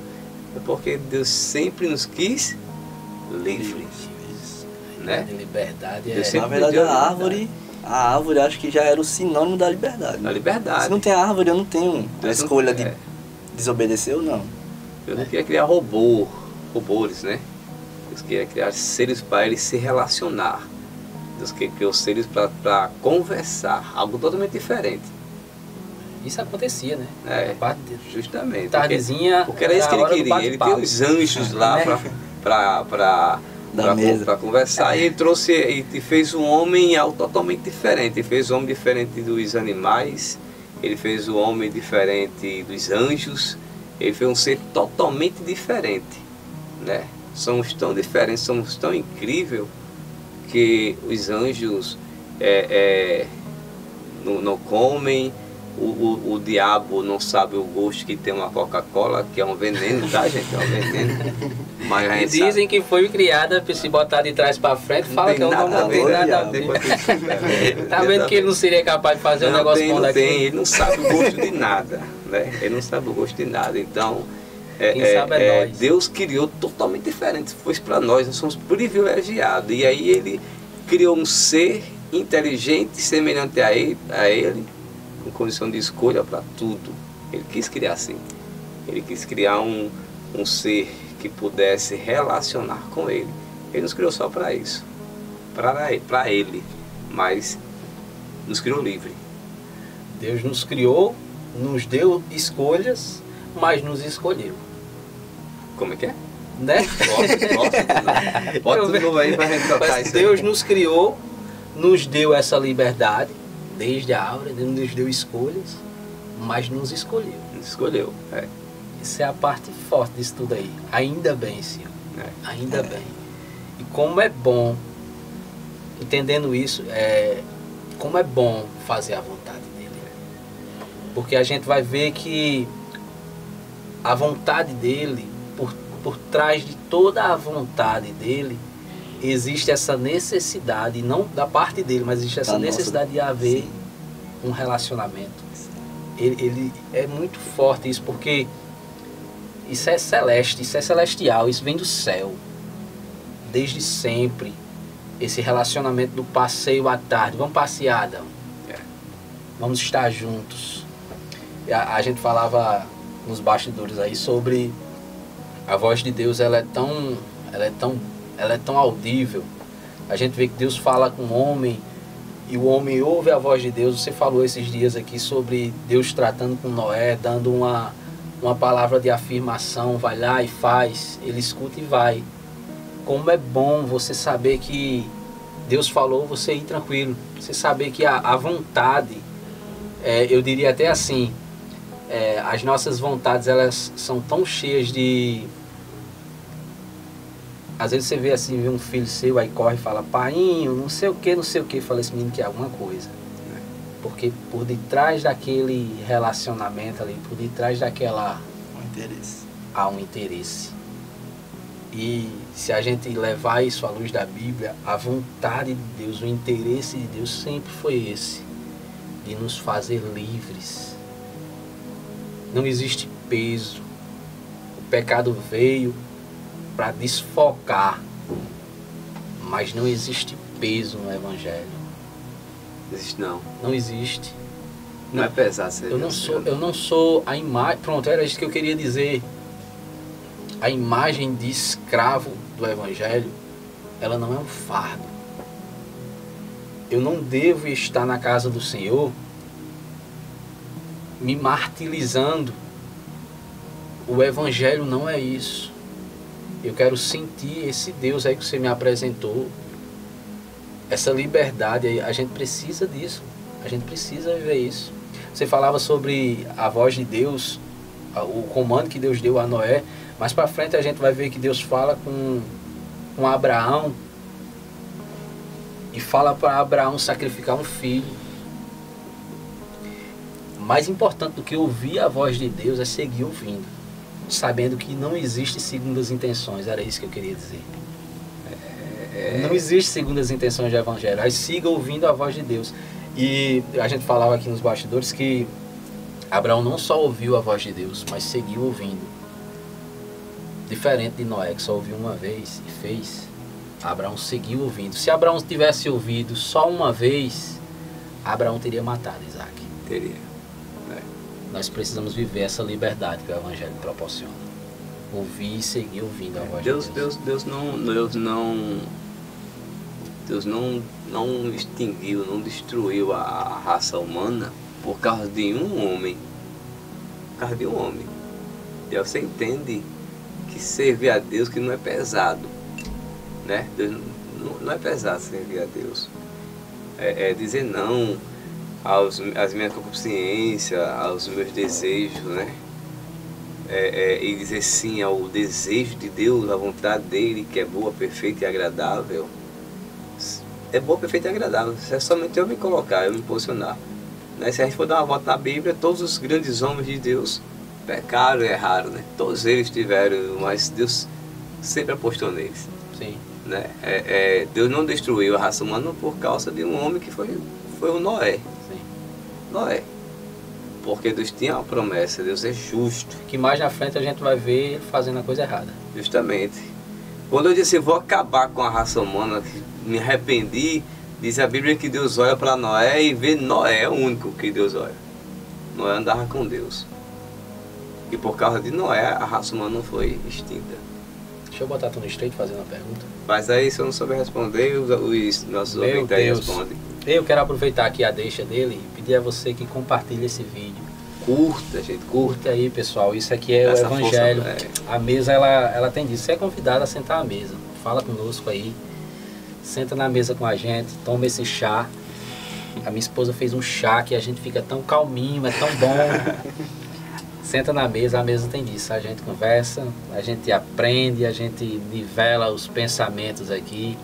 É porque Deus sempre nos quis livres, né? De liberdade Na verdade, a árvore acho que já era o sinônimo da liberdade. Da liberdade. Se não tem árvore, eu não tenho a Deus escolha não, de desobedecer ou não. Eu não queria criar robôs, né? Deus queria criar seres para eles se relacionar. Deus queria criar seres para conversar, algo totalmente diferente. Isso acontecia, né? É, parte de... justamente. Tardezinha, porque era isso que ele queria. Ele tem os anjos lá para conversar. E ele trouxe e fez um homem algo totalmente diferente. Ele fez um homem diferente dos animais. Ele fez o homem diferente dos anjos. Ele fez um ser totalmente diferente, né? Somos tão diferentes, somos tão incríveis que os anjos não comem. O diabo não sabe o gosto que tem uma Coca-Cola, que é um veneno, tá, gente? É um veneno. Mas a gente dizem sabe que foi criada para se botar de trás para frente, fala que é um nome não tem nada a ver. Tá vendo que ele não seria capaz de fazer um negócio bom daqui? Ele não sabe o gosto de nada, né? Ele não sabe o gosto de nada. Então, quem sabe é nós. Deus criou totalmente diferente. Foi para nós somos privilegiados. E aí ele criou um ser inteligente, semelhante a ele, com condição de escolha para tudo. Ele quis criar assim. Ele quis criar um ser que pudesse relacionar com ele. Ele nos criou só para isso. Para ele. Mas nos criou livre. Deus nos criou, nos deu escolhas, mas nos escolheu. Como é que é? Né? Bota de novo aí para a gente tocar isso aí. Deus nos criou, nos deu essa liberdade, desde a árvore, Deus nos deu escolhas, mas nos escolheu. Nos escolheu, é. Essa é a parte forte disso tudo aí. Ainda bem, Senhor. Ainda bem. E como é bom, entendendo isso, como é bom fazer a vontade dele. Porque a gente vai ver que a vontade dele, por trás de toda a vontade dele, existe essa necessidade, não da parte dele, mas existe essa necessidade de haver um relacionamento. Ele é muito forte isso, porque isso é celeste, isso é celestial, isso vem do céu. Desde sempre, esse relacionamento do passeio à tarde. Vamos passear, Adão. Vamos estar juntos. A gente falava nos bastidores aí sobre a voz de Deus, ela é tão audível. A gente vê que Deus fala com o homem e o homem ouve a voz de Deus. Você falou esses dias aqui sobre Deus tratando com Noé, dando uma palavra de afirmação, vai lá e faz, ele escuta e vai. Como é bom você saber que Deus falou, você ir tranquilo. Você saber que a vontade, eu diria até assim, as nossas vontades, elas são tão cheias de... Às vezes você vê assim, vê um filho seu, aí corre e fala, painho, não sei o que, fala esse menino que é alguma coisa. Porque por detrás daquele relacionamento ali, por detrás daquela... há um interesse. E se a gente levar isso à luz da Bíblia, a vontade de Deus, o interesse de Deus sempre foi esse, de nos fazer livres. Não existe peso. O pecado veio para desfocar, mas não existe peso no Evangelho. Existe não. Não existe. Não é pesado ser. Eu não sou a imagem. Pronto, era isso que eu queria dizer. A imagem de escravo do Evangelho, ela não é um fardo. Eu não devo estar na casa do Senhor me martirizando. O Evangelho não é isso. Eu quero sentir esse Deus aí que você me apresentou. Essa liberdade aí, a gente precisa disso. A gente precisa viver isso. Você falava sobre a voz de Deus, o comando que Deus deu a Noé. Mais para frente a gente vai ver que Deus fala com Abraão e fala para Abraão sacrificar um filho. Mais importante do que ouvir a voz de Deus é seguir ouvindo, sabendo que não existe segundas intenções. Era isso que eu queria dizer. Não existe segundas intenções de evangelho. Aí siga ouvindo a voz de Deus. E a gente falava aqui nos bastidores que Abraão não só ouviu a voz de Deus, mas seguiu ouvindo. Diferente de Noé, que só ouviu uma vez e fez. Abraão seguiu ouvindo. Se Abraão tivesse ouvido só uma vez, Abraão teria matado Isaac. Teria. Nós precisamos viver essa liberdade que o evangelho proporciona. Ouvir e seguir ouvindo a voz de Deus. Deus não extinguiu, não destruiu a raça humana por causa de um homem. Por causa de um homem. E aí você entende que servir a Deus que não é pesado. Né? Deus não é pesado servir a Deus. É dizer não às minhas consciências, aos meus desejos, né? E dizer sim ao desejo de Deus, à vontade dele, que é boa, perfeita e agradável. É boa, perfeita e agradável. É somente eu me colocar, eu me posicionar. Né? Se a gente for dar uma volta na Bíblia, todos os grandes homens de Deus pecaram e erraram, né? Todos eles tiveram, mas Deus sempre apostou neles. Sim. Né? Deus não destruiu a raça humana por causa de um homem que foi o Noé. Sim. Noé. Porque Deus tinha uma promessa, Deus é justo. Que mais na frente a gente vai ver ele fazendo a coisa errada. Justamente. Quando eu disse, vou acabar com a raça humana, me arrependi, diz a Bíblia que Deus olha para Noé e vê Noé, é o único que Deus olha. Noé andava com Deus. E por causa de Noé, a raça humana não foi extinta. Deixa eu botar tu no estreito fazendo uma pergunta. Mas aí, se eu não souber responder, os nossos ouvintes aí respondem. Eu quero aproveitar aqui a deixa dele e pedir a você que compartilhe esse vídeo. Curta, gente, curta. Curta aí, pessoal. Isso aqui é Essa o Evangelho. Força, A mesa, ela tem disso. Você é convidado a sentar à mesa. Fala conosco aí. Senta na mesa com a gente. Toma esse chá. A minha esposa fez um chá que a gente fica tão calminho, é tão bom. Senta na mesa, a mesa tem disso. A gente conversa, a gente aprende, a gente nivela os pensamentos aqui.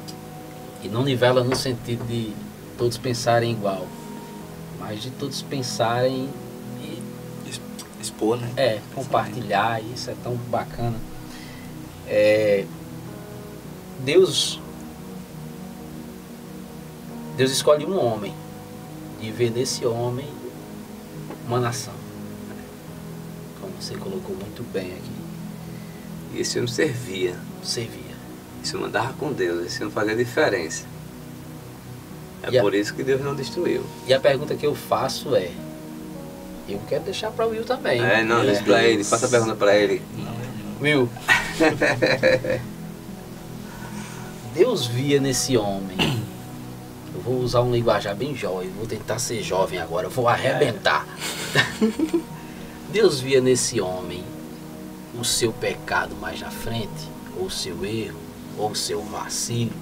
E não nivela no sentido de todos pensarem igual, mas de todos pensarem e expor, né? Compartilhar, isso é tão bacana. Deus escolhe um homem e vê nesse homem uma nação. Como você colocou muito bem aqui. E esse homem servia. Esse homem andava com Deus, esse homem fazia diferença. Por isso que Deus não destruiu. E a pergunta que eu faço é, eu quero deixar para o Will também. Diz para ele, faça a pergunta para ele. Will, Deus via nesse homem, eu vou usar um linguajar bem jovem, vou tentar ser jovem agora, eu vou arrebentar. Deus via nesse homem o seu pecado mais na frente, ou o seu erro, ou o seu vacilo.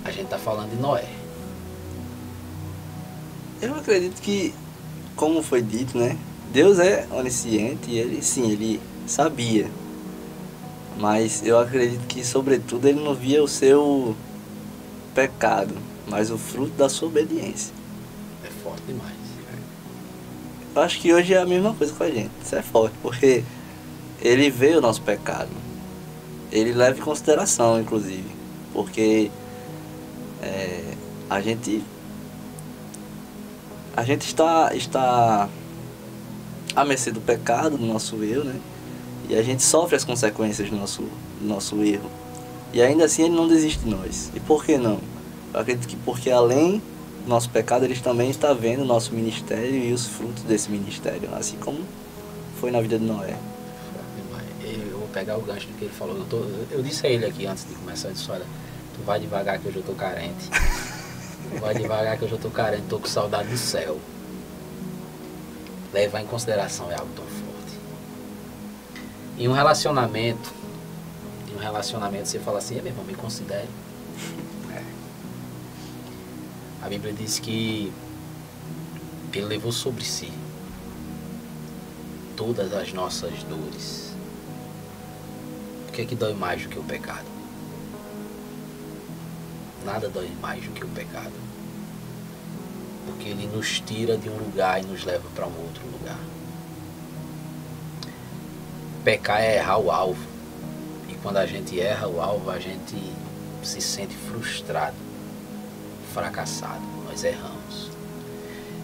A gente está falando de Noé. Eu acredito que, como foi dito, né? Deus é onisciente e ele sabia. Mas eu acredito que, sobretudo, ele não via o seu pecado, mas o fruto da sua obediência. É forte demais. Eu acho que hoje é a mesma coisa com a gente. Isso é forte, porque ele vê o nosso pecado. Ele leva em consideração, inclusive. Porque a gente está à mercê do pecado, do nosso erro, né? E a gente sofre as consequências do nosso erro. E ainda assim ele não desiste de nós. E por que não? Eu acredito que porque além do nosso pecado, ele também está vendo o nosso ministério e os frutos desse ministério. Assim como foi na vida de Noé. Eu vou pegar o gancho do que ele falou. Eu disse a ele aqui antes de começar a dizer, olha, tu vai devagar que hoje eu tô carente. Tu vai devagar que hoje eu tô carente, tô com saudade do céu. Levar em consideração é algo tão forte. Em um relacionamento você fala assim, meu irmão, me considere. A Bíblia diz que ele levou sobre si todas as nossas dores. O que é que dói mais do que o pecado? Nada dói mais do que o pecado. porque ele nos tira de um lugar e nos leva para um outro lugar. Pecar é errar o alvo. E quando a gente erra o alvo, a gente se sente frustrado, fracassado. Nós erramos.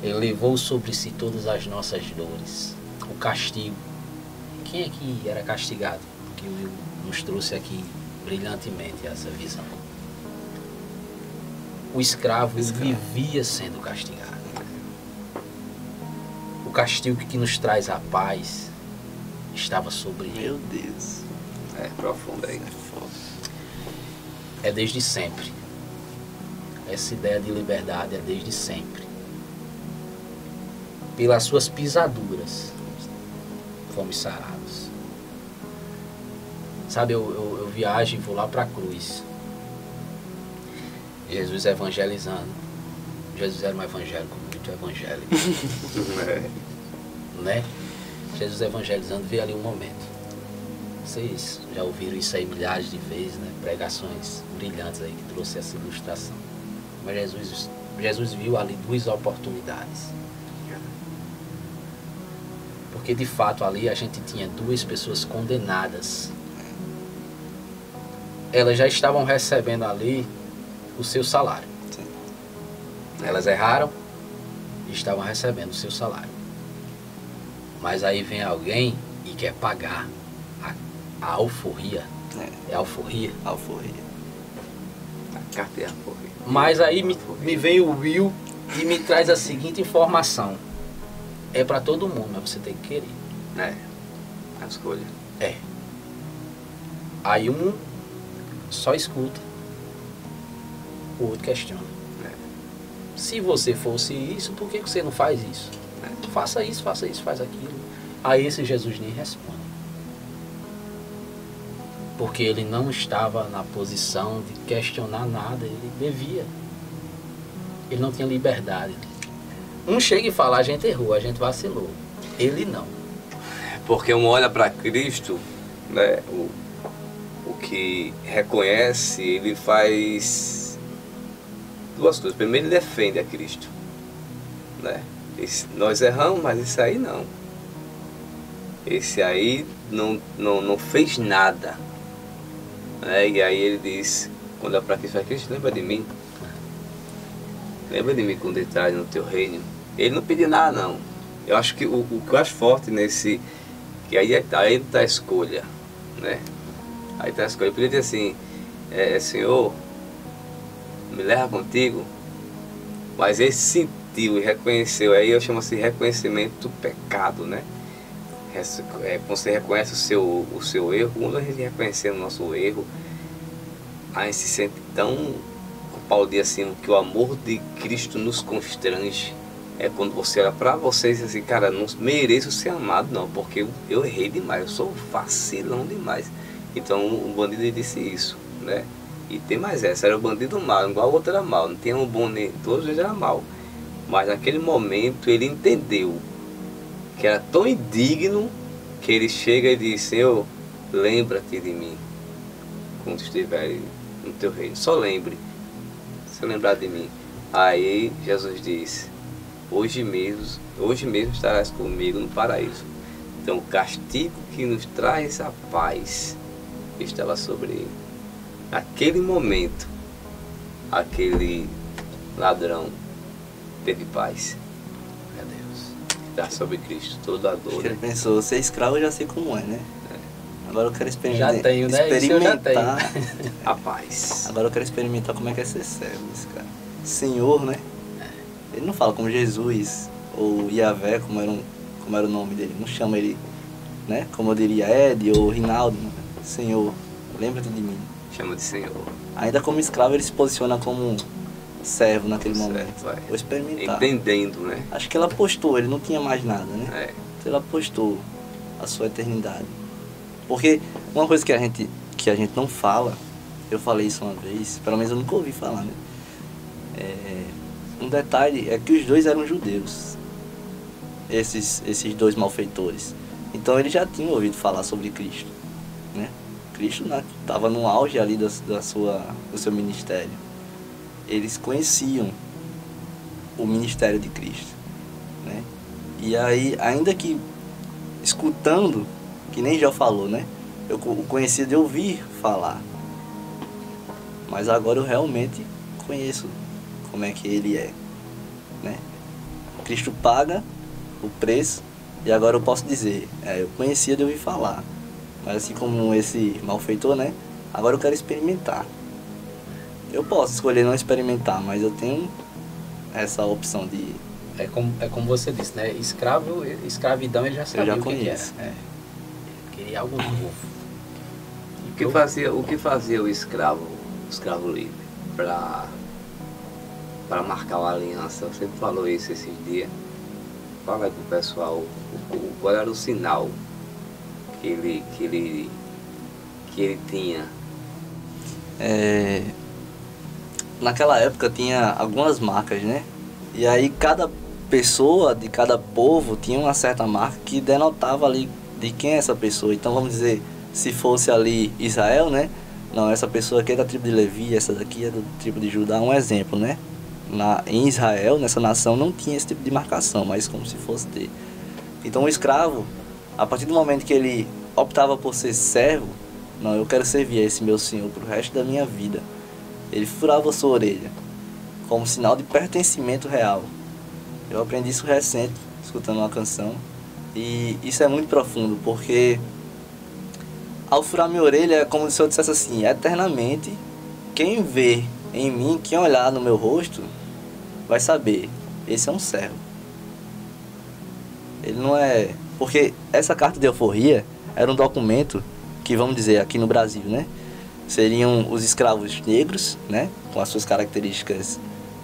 Ele levou sobre si todas as nossas dores. O castigo. Quem é que era castigado? Que o Will nos trouxe aqui brilhantemente essa visão. O escravo vivia sendo castigado. O castigo que nos traz a paz estava sobre ele. Meu Deus. É profundo aí. É desde sempre. Essa ideia de liberdade é desde sempre. Pelas suas pisaduras fomos sarados. Sabe, eu viajo e vou lá para a cruz. Jesus evangelizando. Jesus era um evangélico muito evangélico. Né? Jesus evangelizando, vê ali um momento. Vocês já ouviram isso aí milhares de vezes, né? Pregações brilhantes aí que trouxe essa ilustração. Mas Jesus viu ali duas oportunidades. Porque de fato ali a gente tinha duas pessoas condenadas. Elas já estavam recebendo ali o seu salário. Sim. Elas erraram e estavam recebendo o seu salário. Mas aí vem alguém e quer pagar a alforria. É alforria? Alforria. A carta é alforria. Mas aí me vem o Will e me traz a seguinte informação. É para todo mundo, mas você tem que querer. É. A escolha. É. Aí um só escuta, o outro questiona. É. Se você fosse isso, por que você não faz isso? É. Faça isso, faz aquilo. Aí esse Jesus nem responde. Porque ele não estava na posição de questionar nada, ele devia. Ele não tinha liberdade. Um chega e fala, a gente errou, a gente vacilou. Ele não. Porque um olha para Cristo, né, o que reconhece, ele faz duas coisas. Primeiro, ele defende a Cristo. Né? Nós erramos, mas esse aí não. Esse aí não fez nada. Né? E aí ele diz, quando é para Cristo, fala, Cristo, lembra de mim. Lembra de mim quando entrar no teu reino. Ele não pediu nada, não. Eu acho que o que eu acho forte nesse... Que aí está a escolha, né? Aí está a escolha. Ele podia dizer assim, Senhor, me leva contigo. Mas ele sentiu e reconheceu. Aí eu chamo assim reconhecimento do pecado, né? Você reconhece o seu erro. Quando a gente reconhecer o nosso erro, a gente se sente tão... Paulo diz assim, que o amor de Cristo nos constrange. É quando você olha para vocês e diz assim, cara, não mereço ser amado não, porque eu errei demais, eu sou vacilão demais. Então o bandido disse isso, né? E tem mais essa, era o bandido mau, igual o outro era mau, não tinha um bom nem, todos eles eram mau. Mas naquele momento ele entendeu que era tão indigno que ele chega e diz, Senhor, lembra-te de mim quando estiver no teu reino, só lembre. Se lembrar de mim. Aí Jesus diz, hoje mesmo estarás comigo no paraíso. Então o castigo que nos traz a paz estava sobre ele. Naquele momento, aquele ladrão teve paz. Meu Deus. Está sobre Cristo toda a dor. Ele pensou, ser escravo eu já sei como é, né? Agora eu quero experimentar. Já tenho, né? Isso eu já tenho. A paz. Agora eu quero experimentar como é que é ser servo desse cara. Senhor, né? Ele não fala como Jesus ou Yahvé, como era o nome dele. Não chama ele, né? Como eu diria Ed ou Rinaldo. Né? Senhor, lembra-te de mim. Chama de Senhor. Ainda como escravo ele se posiciona como servo naquele momento. Vai. Vou experimentar. Entendendo, né? Acho que ele apostou, ele não tinha mais nada, né? É. Então ele apostou a sua eternidade. Porque uma coisa que a gente não fala, eu falei isso uma vez, pelo menos eu nunca ouvi falar, né? Um detalhe é que os dois eram judeus, esses dois malfeitores. Então eles já tinham ouvido falar sobre Cristo, né? Cristo estava no auge ali do seu ministério. Eles conheciam o ministério de Cristo, né? E aí, ainda que escutando, que nem já falou, né? Eu o conhecia de ouvir falar, mas agora eu realmente conheço como é que ele é, né? Cristo paga o preço e agora eu posso dizer, eu conhecia de ouvir falar, mas assim como esse malfeitor, né? Agora eu quero experimentar. Eu posso escolher não experimentar, mas eu tenho essa opção de... É como você disse, né? Escravidão ele já sabia o que era. Ele queria algo novo. O que fazia o escravo livre para marcar uma aliança? Você falou isso esses dias. Fala aí pro pessoal qual era o sinal que ele tinha. Naquela época tinha algumas marcas, né? E aí cada pessoa de cada povo tinha uma certa marca que denotava ali de quem é essa pessoa. Então vamos dizer, se fosse ali Israel, né? Não, essa pessoa aqui é da tribo de Levi, essa daqui é da tribo de Judá, um exemplo, né? Em Israel, nessa nação, não tinha esse tipo de marcação, mas como se fosse ter. Então o escravo, a partir do momento que ele optava por ser servo, não, eu quero servir a esse meu senhor pro resto da minha vida, ele furava a sua orelha, como sinal de pertencimento real. Eu aprendi isso recente, escutando uma canção, e isso é muito profundo, porque ao furar minha orelha é como se eu dissesse assim, eternamente, quem vê em mim, quem olhar no meu rosto, vai saber, esse é um servo. Ele não é... Porque essa carta de alforria era um documento que, vamos dizer, aqui no Brasil, né? Seriam os escravos negros, né? Com as suas características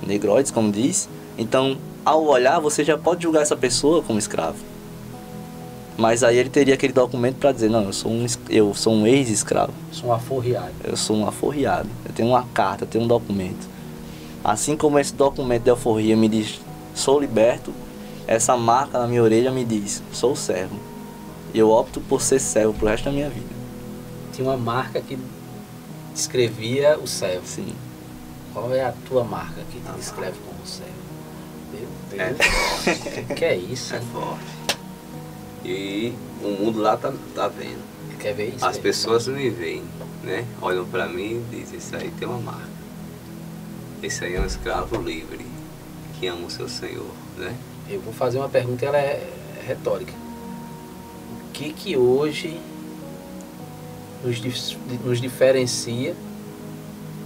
negroides, como diz. Então, ao olhar, você já pode julgar essa pessoa como escravo. Mas aí ele teria aquele documento para dizer, não, eu sou um ex-escravo. Sou um aforreado. Eu sou um aforreado. Eu tenho uma carta, eu tenho um documento. Assim como esse documento de alforria me diz, sou liberto, essa marca na minha orelha me diz, sou servo. E eu opto por ser servo pro resto da minha vida. Tinha uma marca que descrevia o servo. Sim. Qual é a tua marca que te descreve como servo? Meu Deus. Que é isso? É forte. E o mundo lá tá vendo. Quer ver isso? As pessoas me veem, né? Olham pra mim e dizem, isso aí tem uma marca. Esse aí é um escravo livre, que ama o seu Senhor, né? Eu vou fazer uma pergunta, ela é retórica. O que hoje nos diferencia?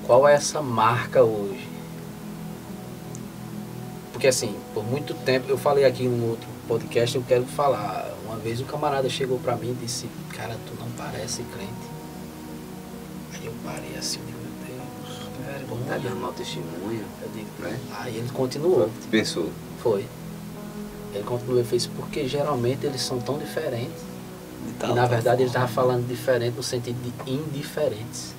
Qual é essa marca hoje? Porque assim, por muito tempo, eu falei aqui num outro podcast, eu quero falar. Uma vez um camarada chegou pra mim e disse, cara, tu não parece crente. Aí eu parei assim, eu digo, meu Deus, Tá dando mau testemunho. Eu digo, né? Aí ele continuou. Você pensou? Foi. Ele continuou e fez, porque geralmente eles são tão diferentes. E na verdade ele estava falando diferente no sentido de indiferentes.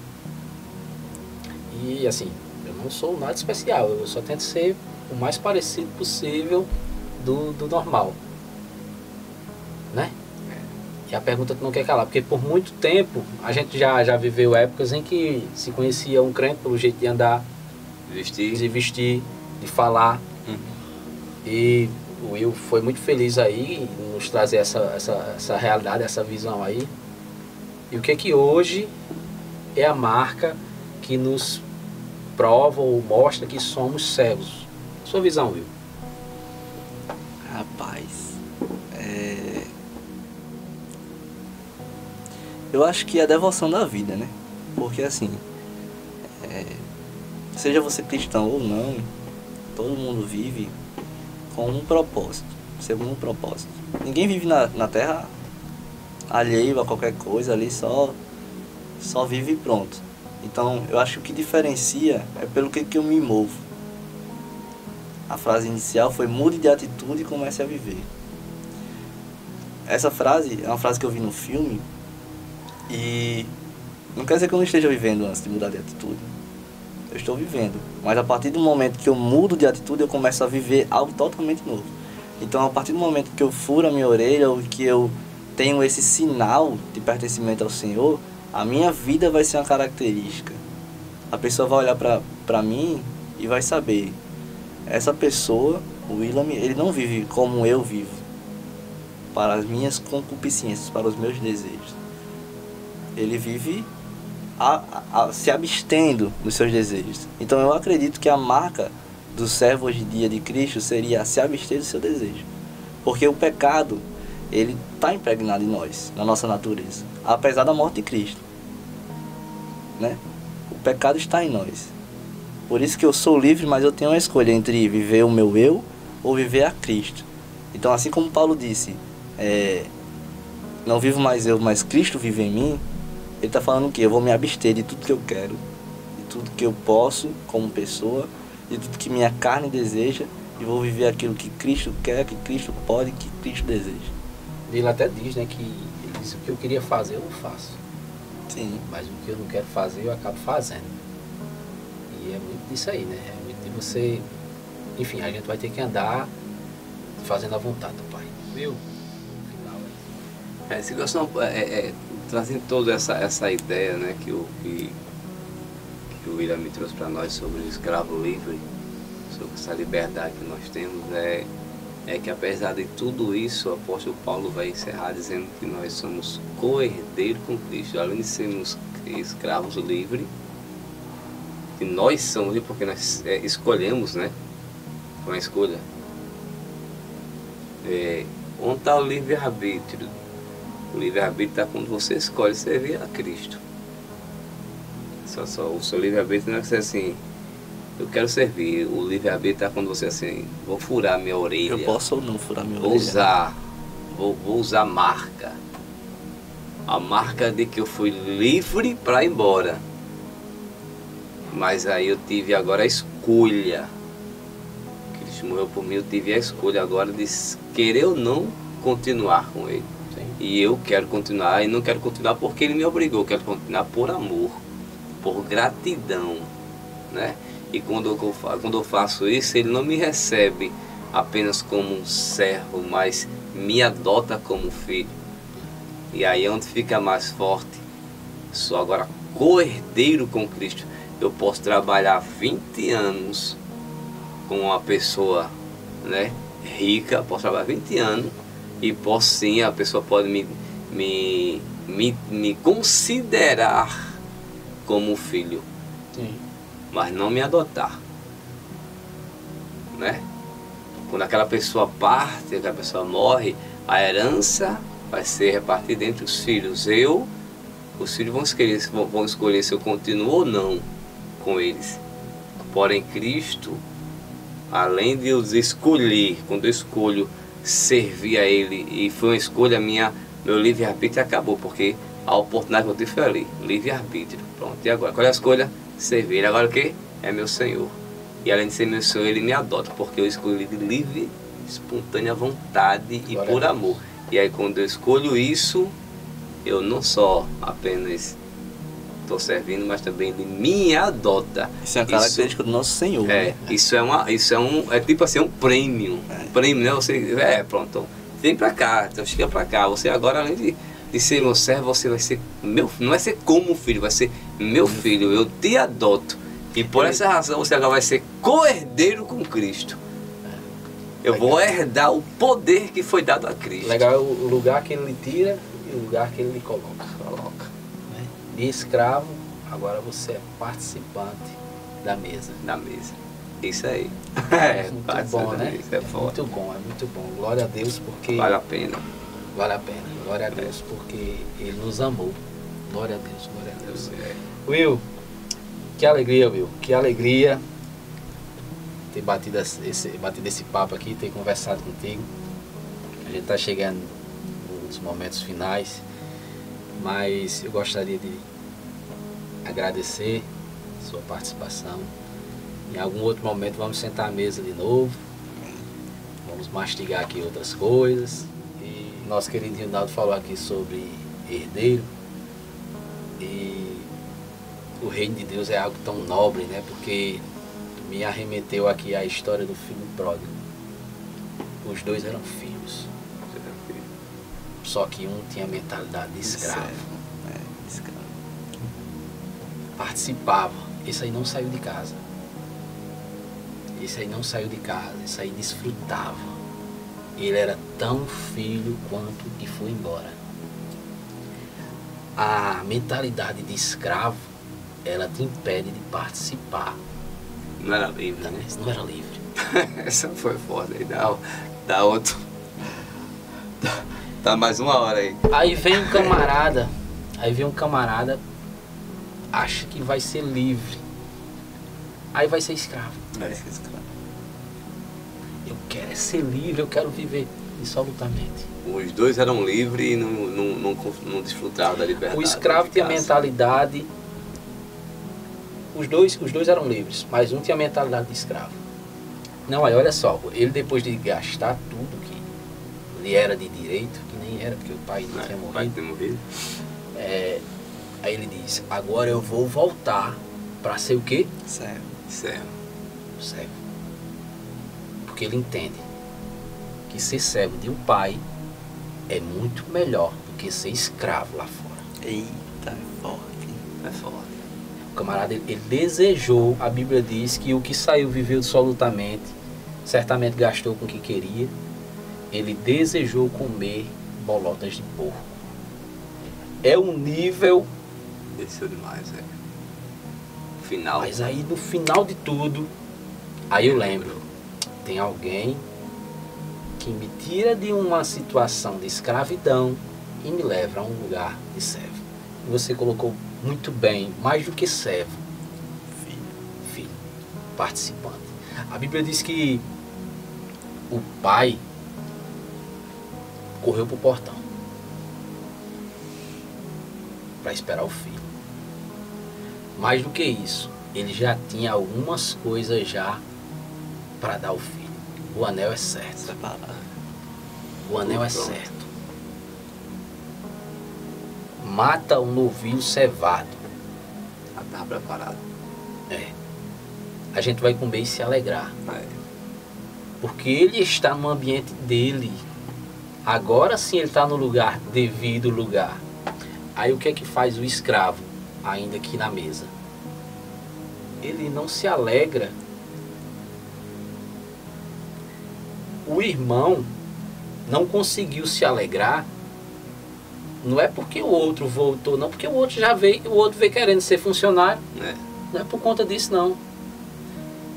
E assim, eu não sou nada especial, eu só tento ser o mais parecido possível do normal. Né? E a pergunta que não quer calar, porque por muito tempo a gente já viveu épocas em que se conhecia um crente pelo jeito de andar, de vestir, de falar. E o Will foi muito feliz aí em nos trazer essa realidade, essa visão aí. E o que hoje é a marca que nos prova ou mostra que somos cegos? Sua visão, Will? Rapaz, eu acho que é a devoção da vida, né? Porque assim, seja você cristão ou não, todo mundo vive com um propósito, segundo um propósito. Ninguém vive na terra alheio a qualquer coisa, ali só vive e pronto. Então eu acho que o que diferencia é pelo que eu me movo. A frase inicial foi mude de atitude e comece a viver. Essa frase é uma frase que eu vi no filme e não quer dizer que eu não esteja vivendo antes de mudar de atitude. Eu estou vivendo, mas a partir do momento que eu mudo de atitude eu começo a viver algo totalmente novo. Então a partir do momento que eu furo a minha orelha ou que eu tenho esse sinal de pertencimento ao Senhor, a minha vida vai ser uma característica. A pessoa vai olhar para mim e vai saber, essa pessoa, o William, ele não vive como eu vivo, para as minhas concupiscências, para os meus desejos. Ele vive se abstendo dos seus desejos. Então eu acredito que a marca do servo hoje em dia de Cristo seria se abster do seu desejo. Porque o pecado, ele está impregnado em nós, na nossa natureza, apesar da morte de Cristo, né? O pecado está em nós. Por isso que eu sou livre, mas eu tenho uma escolha entre viver o meu eu ou viver a Cristo. Então, assim como Paulo disse, não vivo mais eu, mas Cristo vive em mim. Ele está falando que eu vou me abster de tudo que eu quero, de tudo que eu posso como pessoa, de tudo que minha carne deseja, e vou viver aquilo que Cristo quer, que Cristo pode, que Cristo deseja. Ele até diz, né, que ele diz, o que eu queria fazer eu não faço. Sim. Mas o que eu não quero fazer eu acabo fazendo. E é muito disso aí, né? É muito de você... Enfim, a gente vai ter que andar fazendo a vontade do Pai. Viu? No final Se gostam, trazendo toda essa ideia, né, que o William me trouxe para nós sobre o escravo livre, sobre essa liberdade que nós temos, é que apesar de tudo isso, o apóstolo Paulo vai encerrar dizendo que nós somos co-herdeiros com Cristo, além de sermos escravos livres, e nós somos livres porque nós escolhemos, né? Foi uma escolha. Onde está o livre-arbítrio? O livre-arbítrio está quando você escolhe servir a Cristo. Só o seu livre-arbítrio não é que você assim, eu quero servir. O livre-arbítrio está quando você assim, vou furar minha orelha. Eu posso ou não furar minha orelha? Vou usar marca. A marca de que eu fui livre para ir embora. Mas aí eu tive agora a escolha. Cristo morreu por mim, eu tive a escolha agora de querer ou não continuar com Ele. Sim. E eu quero continuar, e não quero continuar porque Ele me obrigou, eu quero continuar por amor, por gratidão, né? E quando eu faço isso, Ele não me recebe apenas como um servo, mas me adota como filho. E aí é onde fica mais forte. Sou agora co-herdeiro com Cristo. Eu posso trabalhar 20 anos com uma pessoa, né, rica, posso trabalhar 20 anos e posso sim, a pessoa pode me considerar como filho. Sim. Mas não me adotar, né? Quando aquela pessoa parte, aquela pessoa morre, a herança vai ser repartida entre os filhos. Os filhos vão escolher se eu continuo ou não com eles. Porém, Cristo, além de eu escolher, quando eu escolho servir a Ele, e foi uma escolha minha, meu livre-arbítrio acabou, porque a oportunidade que eu tive foi ali, livre-arbítrio. Pronto, e agora? Qual é a escolha? Servir. Agora o que? É meu Senhor. E além de ser meu Senhor, Ele me adota, porque eu escolhi de livre, espontânea vontade e por amor. E aí quando eu escolho isso, eu não só apenas estou servindo, mas também Ele me adota. Isso é uma característica do nosso Senhor. É, né? É tipo assim, um prêmio. Prêmio, né? Você, pronto, vem pra cá, então chega pra cá. Você agora, além de ser meu servo, você vai ser meu, não vai ser como filho, vai ser meu filho, eu te adoto. E por essa razão você agora vai ser co-herdeiro com Cristo. Eu vou herdar o poder que foi dado a Cristo. Legal é o lugar que Ele lhe tira e o lugar que Ele lhe coloca. Né? De escravo, agora você é participante da mesa. Da mesa. Isso aí. Muito bom, né? Isso é forte. Muito bom, é muito bom. Glória a Deus porque... Vale a pena. Vale a pena. Glória a Deus porque Ele nos amou. Glória a Deus, glória a Deus. Will, que alegria, Will. Que alegria ter batido esse papo aqui, ter conversado contigo. A gente está chegando nos momentos finais, mas eu gostaria de agradecer a sua participação. Em algum outro momento vamos sentar à mesa de novo, vamos mastigar aqui outras coisas. E nosso querido Rinaldo falou aqui sobre herdeiro, e o reino de Deus é algo tão nobre, né? Porque me arremeteu aqui a história do filho pródigo. Os dois eram filhos, só que um tinha mentalidade de escravo. Escravo. Participava. Esse aí não saiu de casa. Esse aí não saiu de casa, esse aí desfrutava. Ele era tão filho quanto e foi embora. A mentalidade de escravo, ela te impede de participar. Não era livre, né? Não era livre. Essa foi foda aí, dá outro. Tá mais uma hora aí. Aí vem um camarada, acha que vai ser livre. Aí vai ser escravo. Vai ser escravo. Eu quero ser livre, eu quero viver dissolutamente. Os dois eram livres e não desfrutavam da liberdade. O escravo tinha mentalidade. Os dois eram livres, mas um tinha mentalidade de escravo. Não, aí olha só, ele depois de gastar tudo que lhe era de direito, que nem era, porque o pai não tinha morrido. O pai tinha morrido. Aí ele diz, agora eu vou voltar para ser o quê? Servo. Servo. Porque ele entende que ser servo de um pai é muito melhor do que ser escravo lá fora. Eita, é forte. É foda. O camarada, ele desejou, a Bíblia diz que o que saiu viveu dissolutamente, certamente gastou com o que queria. Ele desejou comer bolotas de porco. É um nível... Desceu demais, Final. Mas aí no final de tudo, aí eu lembro, tem alguém que me tira de uma situação de escravidão e me leva a um lugar de servo. E você colocou muito bem, mais do que servo, filho, participante. A Bíblia diz que o pai correu para o portão para esperar o filho. Mais do que isso, ele já tinha algumas coisas já para dar ao filho. O anel é certo. O anel é certo. Mata um novilho cevado. Já estava preparado. A gente vai comer e se alegrar. Porque ele está no ambiente dele. Agora sim ele está no lugar, devido lugar. Aí o que é que faz o escravo, ainda aqui na mesa? Ele não se alegra. O irmão não conseguiu se alegrar. Não é porque o outro voltou, não, porque o outro já veio, o outro veio querendo ser funcionário. Não é por conta disso, não.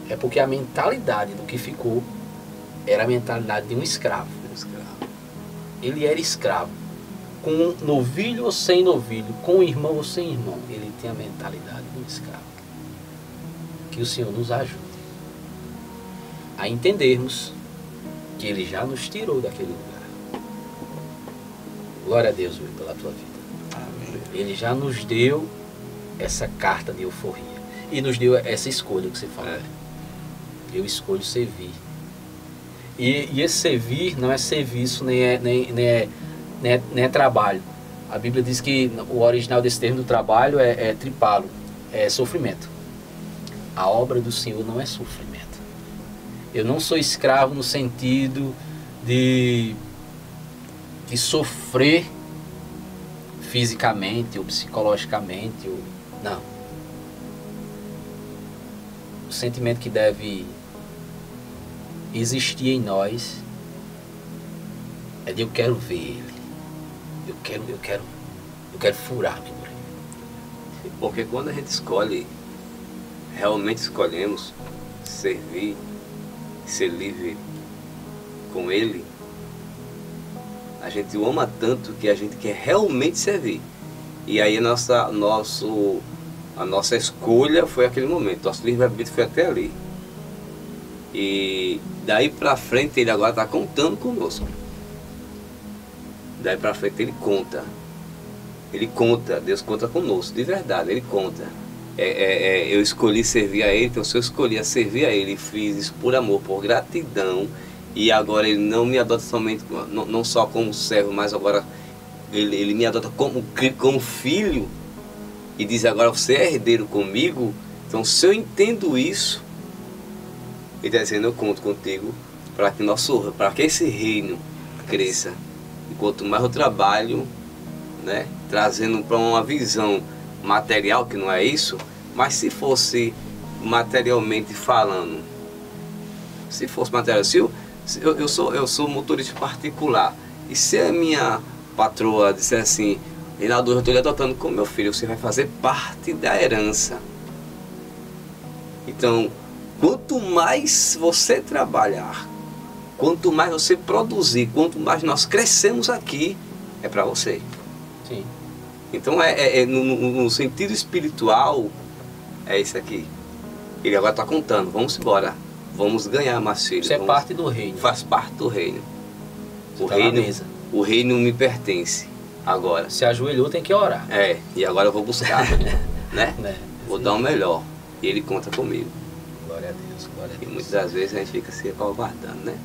É porque a mentalidade do que ficou era a mentalidade de um escravo. Ele era escravo. Com novilho ou sem novilho, com irmão ou sem irmão, ele tem a mentalidade de um escravo. Que o Senhor nos ajude a entendermos que Ele já nos tirou daquele lugar. Glória a Deus, Will, pela tua vida. Amém. Ele já nos deu essa carta de euforia. E nos deu essa escolha que você falou. Eu escolho servir. E esse servir não é serviço, nem é trabalho. A Bíblia diz que o original desse termo do trabalho é tripalo, é sofrimento. A obra do Senhor não é sofrimento. Eu não sou escravo no sentido de sofrer fisicamente ou psicologicamente. Não. O sentimento que deve existir em nós é de eu quero ver Ele. Eu quero furar meu orelha. Porque quando a gente escolhe, realmente escolhemos servir, ser livre com Ele, a gente o ama tanto que a gente quer realmente servir. E aí a nossa escolha foi aquele momento, nosso livre-arbítrio foi até ali. E daí pra frente Ele agora está contando conosco. Daí pra frente Ele conta. Ele conta, Deus conta conosco, de verdade, Ele conta. Eu escolhi servir a Ele, então se eu escolhi a servir a Ele, fiz isso por amor, por gratidão, e agora Ele não me adota somente, não só como servo, mas agora Ele me adota como filho, e diz agora você é herdeiro comigo. Então se eu entendo isso, Ele está dizendo, eu conto contigo para que esse reino cresça. E quanto mais eu trabalho, né, trazendo para uma visão material, que não é isso, mas se fosse materialmente falando, Se fosse material, eu sou motorista particular, e se a minha patroa disser assim, Reinaldo, eu estou lhe adotando como meu filho, você vai fazer parte da herança. Então, quanto mais você trabalhar, quanto mais você produzir, quanto mais nós crescemos aqui, é para você. Sim. Então, no sentido espiritual, é isso aqui. Ele agora está contando, vamos embora, vamos ganhar mais filhos. Você é parte do reino. Faz parte do reino. O reino me pertence agora. Se ajoelhou, tem que orar. E agora eu vou buscar, né? Vou dar o melhor. E ele conta comigo. Glória a Deus, glória a Deus. E muitas das vezes a gente fica se acovardando, né?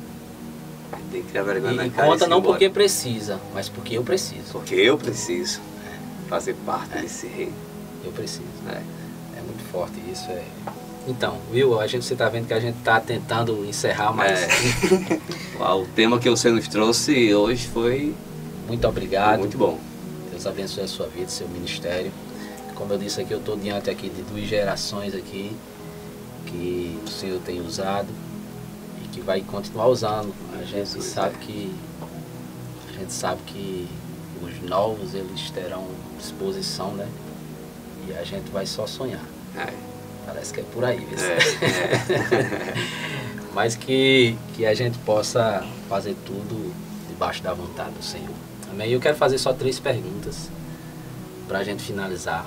A gente tem que criar vergonha na E cara. conta não porque precisa, mas porque eu preciso. Porque eu preciso fazer parte desse reino. Eu preciso. É muito forte isso. Então, viu? Você tá vendo que a gente tá tentando encerrar, mas... O tema que você nos trouxe hoje foi... Muito obrigado. Muito bom. Deus abençoe a sua vida, seu ministério. Como eu disse aqui, eu estou diante aqui de 2 gerações aqui que o Senhor tem usado e que vai continuar usando. A gente sabe que os novos eles terão disposição, né? E a gente vai só sonhar. Parece que é por aí, mas que a gente possa fazer tudo debaixo da vontade do Senhor. Amém? Eu quero fazer só 3 perguntas para a gente finalizar.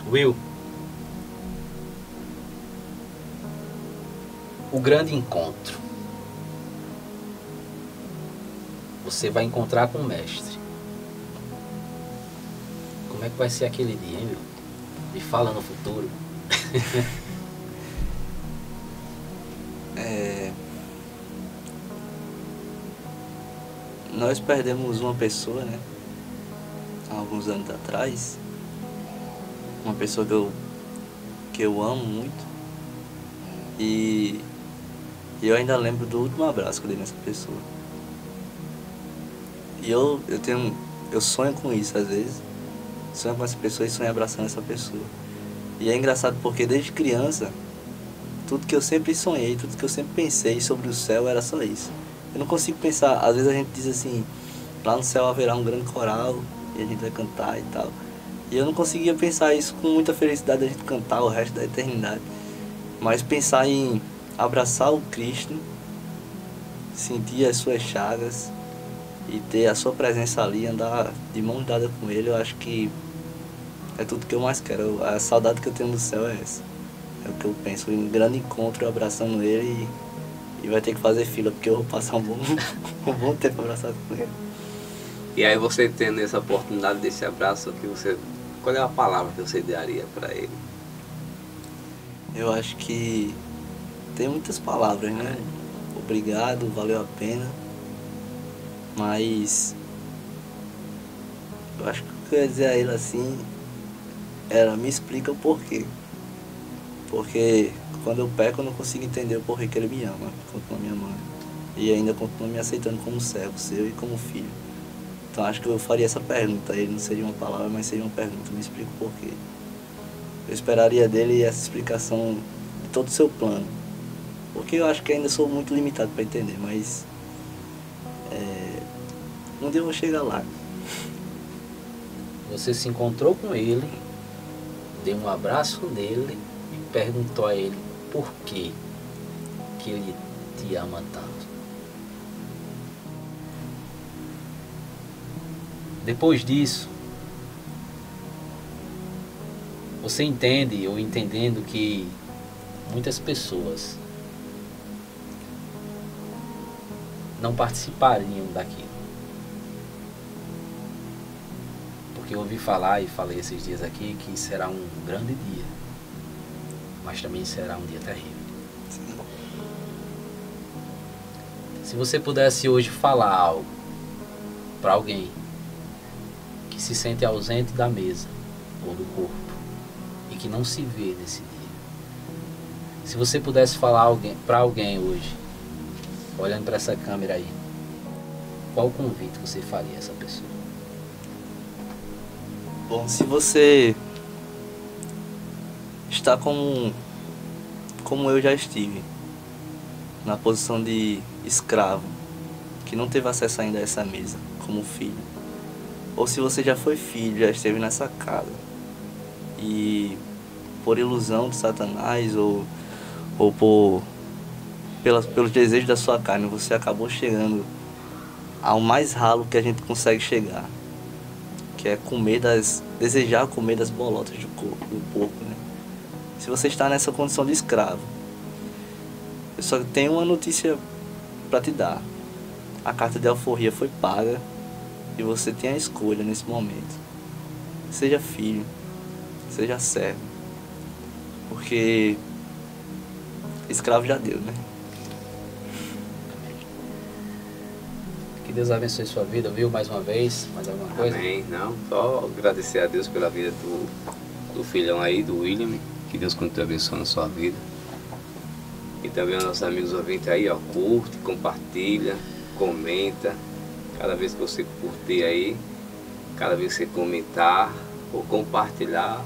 Will, o grande encontro. Você vai encontrar com o mestre. Como é que vai ser aquele dia, hein, Will? Me fala no futuro. Nós perdemos uma pessoa, né? Há alguns anos atrás. Uma pessoa que eu amo muito. E eu ainda lembro do último abraço que eu dei nessa pessoa. E eu sonho com isso às vezes. Sonho com essa pessoa e sonho abraçando essa pessoa. E é engraçado porque desde criança, tudo que eu sempre sonhei, tudo que eu sempre pensei sobre o céu era só isso. Eu não consigo pensar, às vezes a gente diz assim, lá no céu haverá um grande coral e a gente vai cantar e tal. E eu não conseguia pensar isso com muita felicidade, a gente cantar o resto da eternidade. Mas pensar em abraçar o Cristo, sentir as suas chagas e ter a sua presença ali, andar de mão dada com Ele, eu acho que é tudo que eu mais quero. A saudade que eu tenho do céu é essa. É o que eu penso, um grande encontro abraçando Ele e vai ter que fazer fila, porque eu vou passar um bom tempo abraçado com Ele. E aí você tendo essa oportunidade desse abraço, qual é a palavra que você daria para Ele? Eu acho que tem muitas palavras, né? Obrigado, valeu a pena. Mas eu acho que o que eu ia dizer a ele assim era, me explica o porquê. Porque quando eu peco eu não consigo entender o porquê que ele me ama, continua me amando. E ainda continua me aceitando como servo seu e como filho. Então acho que eu faria essa pergunta, ele não seria uma palavra, mas seria uma pergunta, me explica o porquê. Eu esperaria dele essa explicação de todo o seu plano. Porque eu acho que ainda sou muito limitado para entender, mas um dia eu vou chegar lá. Você se encontrou com ele, deu um abraço nele e perguntou a ele por que ele te ama tanto. Depois disso, você entende ou entendendo que muitas pessoas não participariam daquilo. Porque eu ouvi falar e falei esses dias aqui que será um grande dia, mas também será um dia terrível. Sim. Se você pudesse hoje falar algo para alguém que se sente ausente da mesa ou do corpo e que não se vê nesse dia, se você pudesse falar para alguém hoje, olhando para essa câmera aí, qual convite você faria a essa pessoa? Bom, se você está como eu já estive, na posição de escravo, que não teve acesso ainda a essa mesa, como filho. Ou se você já foi filho, já esteve nessa casa, e por ilusão de Satanás ou pelos desejos da sua carne, você acabou chegando ao mais ralo que a gente consegue chegar, que é desejar comer das bolotas do porco, né? Se você está nessa condição de escravo, eu só tenho uma notícia para te dar. A carta de alforria foi paga e você tem a escolha nesse momento. Seja filho, seja servo, porque escravo já deu, né? Que Deus abençoe sua vida, viu? Mais uma vez, mais alguma coisa? Amém. Não, só agradecer a Deus pela vida do filhão aí, do William. Que Deus continue abençoando a sua vida. E também aos nossos amigos ouvintes aí, ó, curte, compartilha, comenta. Cada vez que você curtir aí, cada vez que você comentar ou compartilhar,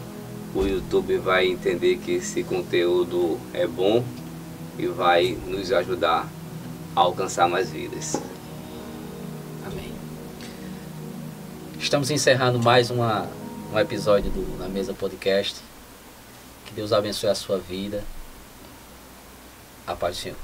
o YouTube vai entender que esse conteúdo é bom e vai nos ajudar a alcançar mais vidas. Amém. Estamos encerrando mais um episódio do Na Mesa Podcast. Que Deus abençoe a sua vida. A paz do Senhor.